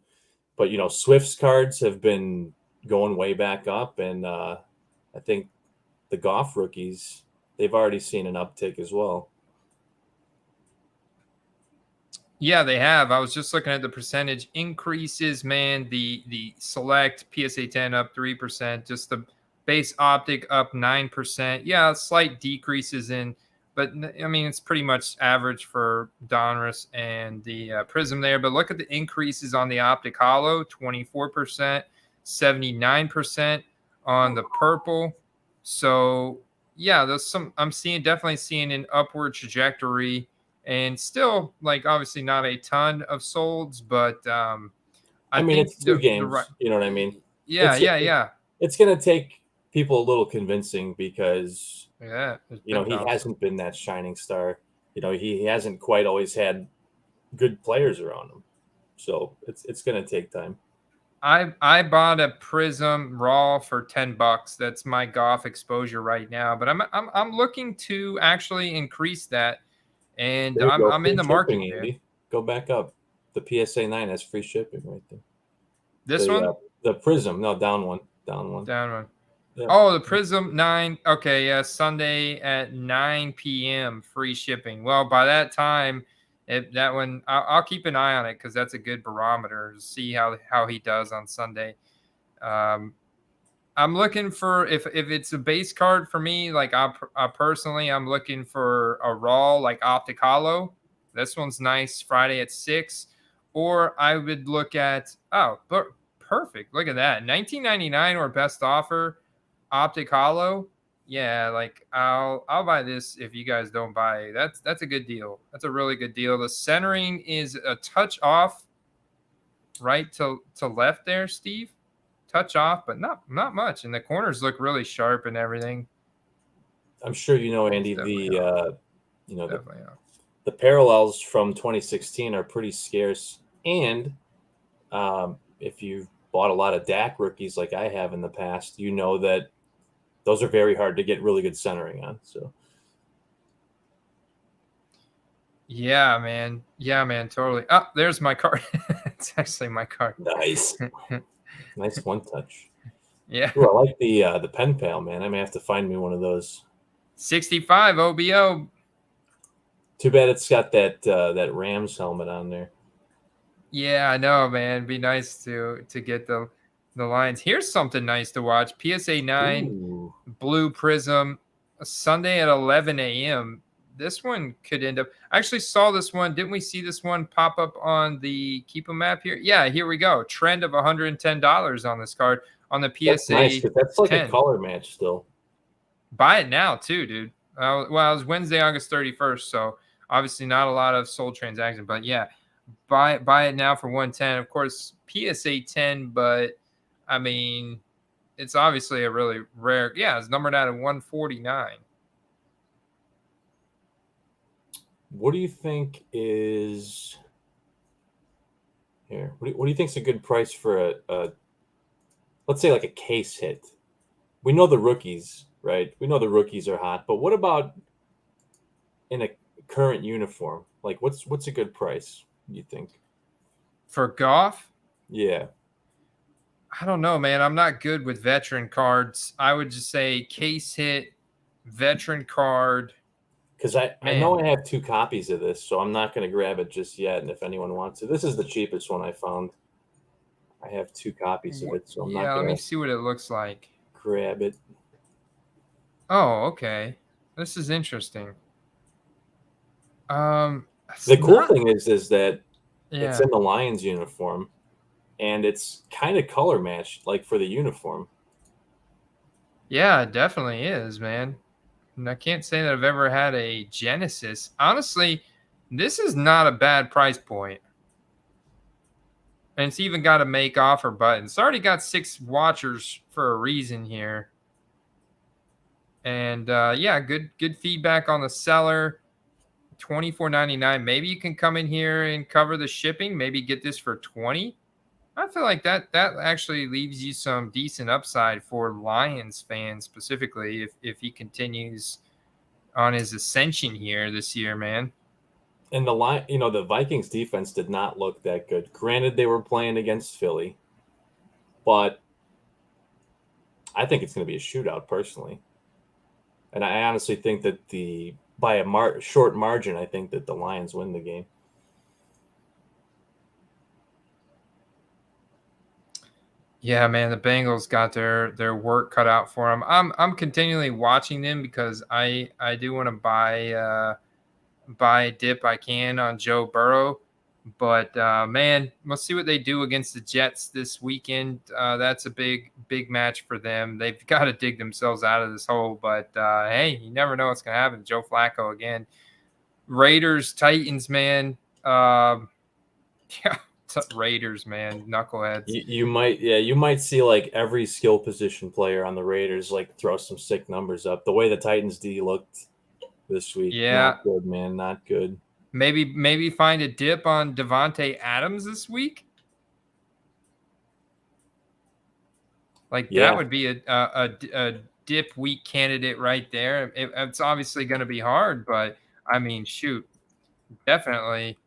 G: but Swift's cards have been going way back up. And I think the Goff rookies, they've already seen an uptick as well.
D: Yeah, they have. I was just looking at the percentage increases, man. The select PSA 10 up 3%, just the base optic up 9%. Yeah, slight decreases but I mean, it's pretty much average for Donruss and the Prism there. But look at the increases on the optic hollow, 24%, 79% on the purple. So yeah, I'm definitely seeing an upward trajectory, and still, like, obviously not a ton of solds, but I think
G: it's 2 games. You know what I mean?
D: Yeah.
G: It's going to take people a little convincing because he
D: awesome.
G: hasn't been that shining star. He hasn't quite always had good players around him. So it's going to take time.
D: I bought a Prism Raw for $10. That's my Goff exposure right now, but I'm looking to actually increase that, and I'm in the market.
G: Andy. Go back up. The PSA 9 has free shipping right there.
D: This one,
G: the Prism, no, down one.
D: Yeah. Oh, the Prism 9. Okay, yeah, Sunday at 9 p.m. free shipping. Well, by that time, that one, I'll keep an eye on it because that's a good barometer to see how he does on Sunday. I'm looking for if it's a base card for me. Like I personally, I'm looking for a raw like optic hollow. This one's nice. Friday at 6, or I would look at perfect. Look at that, $19.99 or best offer. Optic hollow, yeah, like I'll buy this if you guys don't buy it. That's a good deal. That's a really good deal. The centering is a touch off, right to left there, Steve. Touch off, but not much. And the corners look really sharp and everything.
G: I'm sure Andy, the parallels from 2016 are pretty scarce, and if you've bought a lot of Dak rookies like I have in the past, that those are very hard to get really good centering on. So,
D: yeah, man, totally. Oh, there's my card. It's actually my card.
G: Nice, nice one touch.
D: Yeah,
G: Ooh, I like the pen pal, man. I may have to find me one of those.
D: 65 OBO.
G: Too bad it's got that Rams helmet on there.
D: Yeah, I know, man. It'd be nice to get the Lions. Here's something nice to watch. PSA 9
G: Ooh.
D: Blue Prism, Sunday at 11 a.m. This one could end up. I actually saw this one. Didn't we see this one pop up on the Keep 'em map here? Yeah, here we go. Trend of $110 on this card on the PSA.
G: That's nice, that's like
D: 10.
G: a color match still.
D: Buy it now too, dude. Well, it was Wednesday, August 31st, so obviously not a lot of sold transactions, but yeah, buy it now for 110. Of course, PSA 10, but I mean, it's obviously a really rare. Yeah, it's numbered out at 149.
G: What do you think is here? What do you think is a good price for a let's say like a case hit? We know the rookies, right? We know the rookies are hot, but what about in a current uniform? Like, what's a good price? You think
D: For Goff?
G: Yeah,
D: I don't know, man. I'm not good with veteran cards. I would just say case hit, veteran card.
G: because I
D: Man.
G: know I have 2 copies of this, so I'm not going to grab it just yet. And if anyone wants to, this is the cheapest one I found. I have 2 copies of it, so I'm not
D: Yeah, let
G: going
D: me
G: to
D: see what it looks like.
G: grab it.
D: Oh, okay. This is interesting.
G: The cool thing is that
D: yeah.
G: it's in the Lions uniform, and it's kind of color matched, like for the uniform.
D: Yeah, it definitely is, man. And I can't say that I've ever had a Genesis. Honestly, this is not a bad price point. And it's even got a make offer button. It's already got 6 watchers for a reason here. And yeah, good feedback on the seller. $24.99. Maybe you can come in here and cover the shipping. Maybe get this for $20. I feel like that actually leaves you some decent upside for Lions fans specifically if he continues on his ascension here this year, man.
G: And the Vikings defense did not look that good. Granted, they were playing against Philly, but I think it's going to be a shootout personally. And I honestly think that by a short margin, I think that the Lions win the game.
D: Yeah, man, the Bengals got their work cut out for them. I'm continually watching them because I do want to buy a dip I can on Joe Burrow, but man, we'll see what they do against the Jets this weekend. That's a big match for them. They've got to dig themselves out of this hole, but hey, you never know what's gonna happen. Joe Flacco again. Raiders, Titans, man. Yeah. Raiders, man, knuckleheads.
G: You might see like every skill position player on the Raiders like throw some sick numbers up. The way the Titans D looked this week,
D: Yeah,
G: not good, man, not good.
D: Maybe find a dip on Devontae Adams this week. Like that would be a dip week candidate right there. It's obviously going to be hard, but I mean, shoot, definitely.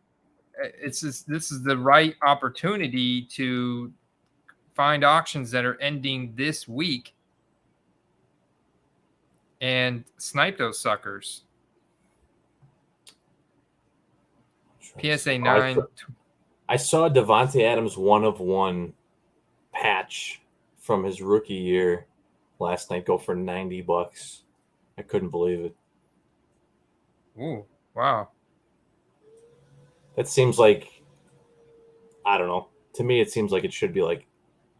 D: This is the right opportunity to find auctions that are ending this week and snipe those suckers. PSA 9.
G: I saw Devontae Adams 1-of-1 patch from his rookie year last night go for $90. I couldn't believe it.
D: Ooh, wow.
G: That seems like, I don't know. To me, it seems like it should be like,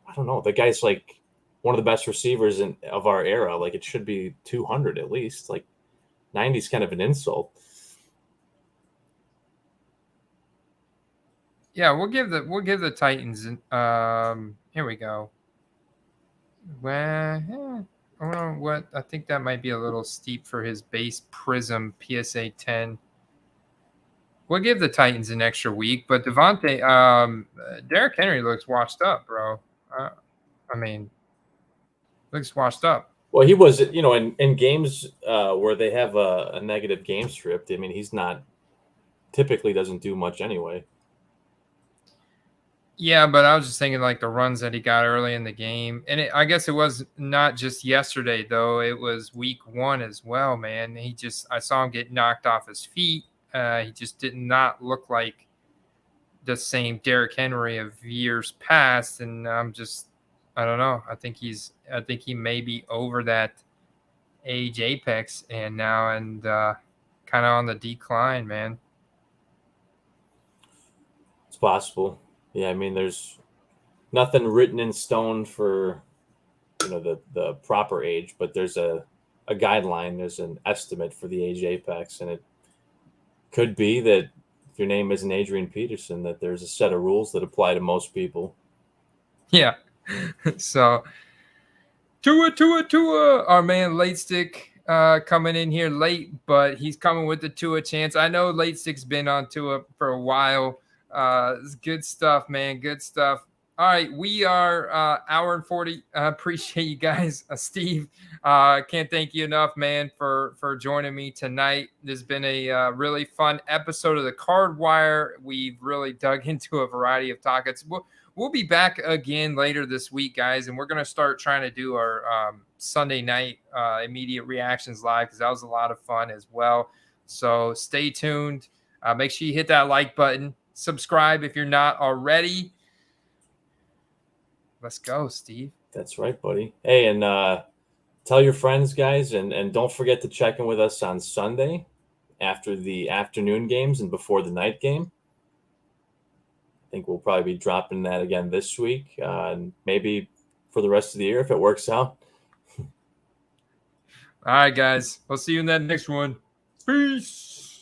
G: I don't know. The guy's like one of the best receivers of our era. Like it should be 200 at least. Like 90 is kind of an insult.
D: Yeah, we'll give the Titans. Here we go. Well, I don't know what. I think that might be a little steep for his base Prism PSA 10. We'll give the Titans an extra week, but Devontae, Derrick Henry looks washed up, bro. I mean, looks washed up.
G: Well, he was, in games where they have a negative game script. I mean, he's not typically doesn't do much anyway.
D: Yeah, but I was just thinking like the runs that he got early in the game, and I guess it was not just yesterday though. It was week 1 as well, man. I saw him get knocked off his feet. He just did not look like the same Derrick Henry of years past, and I don't know. I think he may be over that age apex and now and kind of on the decline, man.
G: It's possible. Yeah, I mean, there's nothing written in stone for the proper age, but there's a guideline. There's an estimate for the age apex, and it could be that if your name isn't Adrian Peterson, that there's a set of rules that apply to most people.
D: Yeah. So Tua, our man Late Stick coming in here late, but he's coming with the Tua chance. I know Late Stick's been on Tua for a while. It's good stuff, man. Good stuff. All right, we are hour and 40. Appreciate you guys. Steve, can't thank you enough, man, for joining me tonight. This has been a really fun episode of the Card Wire. We've really dug into a variety of topics. We'll be back again later this week, guys, and we're going to start trying to do our Sunday night immediate reactions live because that was a lot of fun as well. So stay tuned. Make sure you hit that like button. Subscribe if you're not already. Let's go, Steve.
G: That's right, buddy. Hey, and tell your friends, guys, and don't forget to check in with us on Sunday after the afternoon games and before the night game. I think we'll probably be dropping that again this week, and maybe for the rest of the year if it works out.
D: All right, guys. We'll see you in that next one. Peace.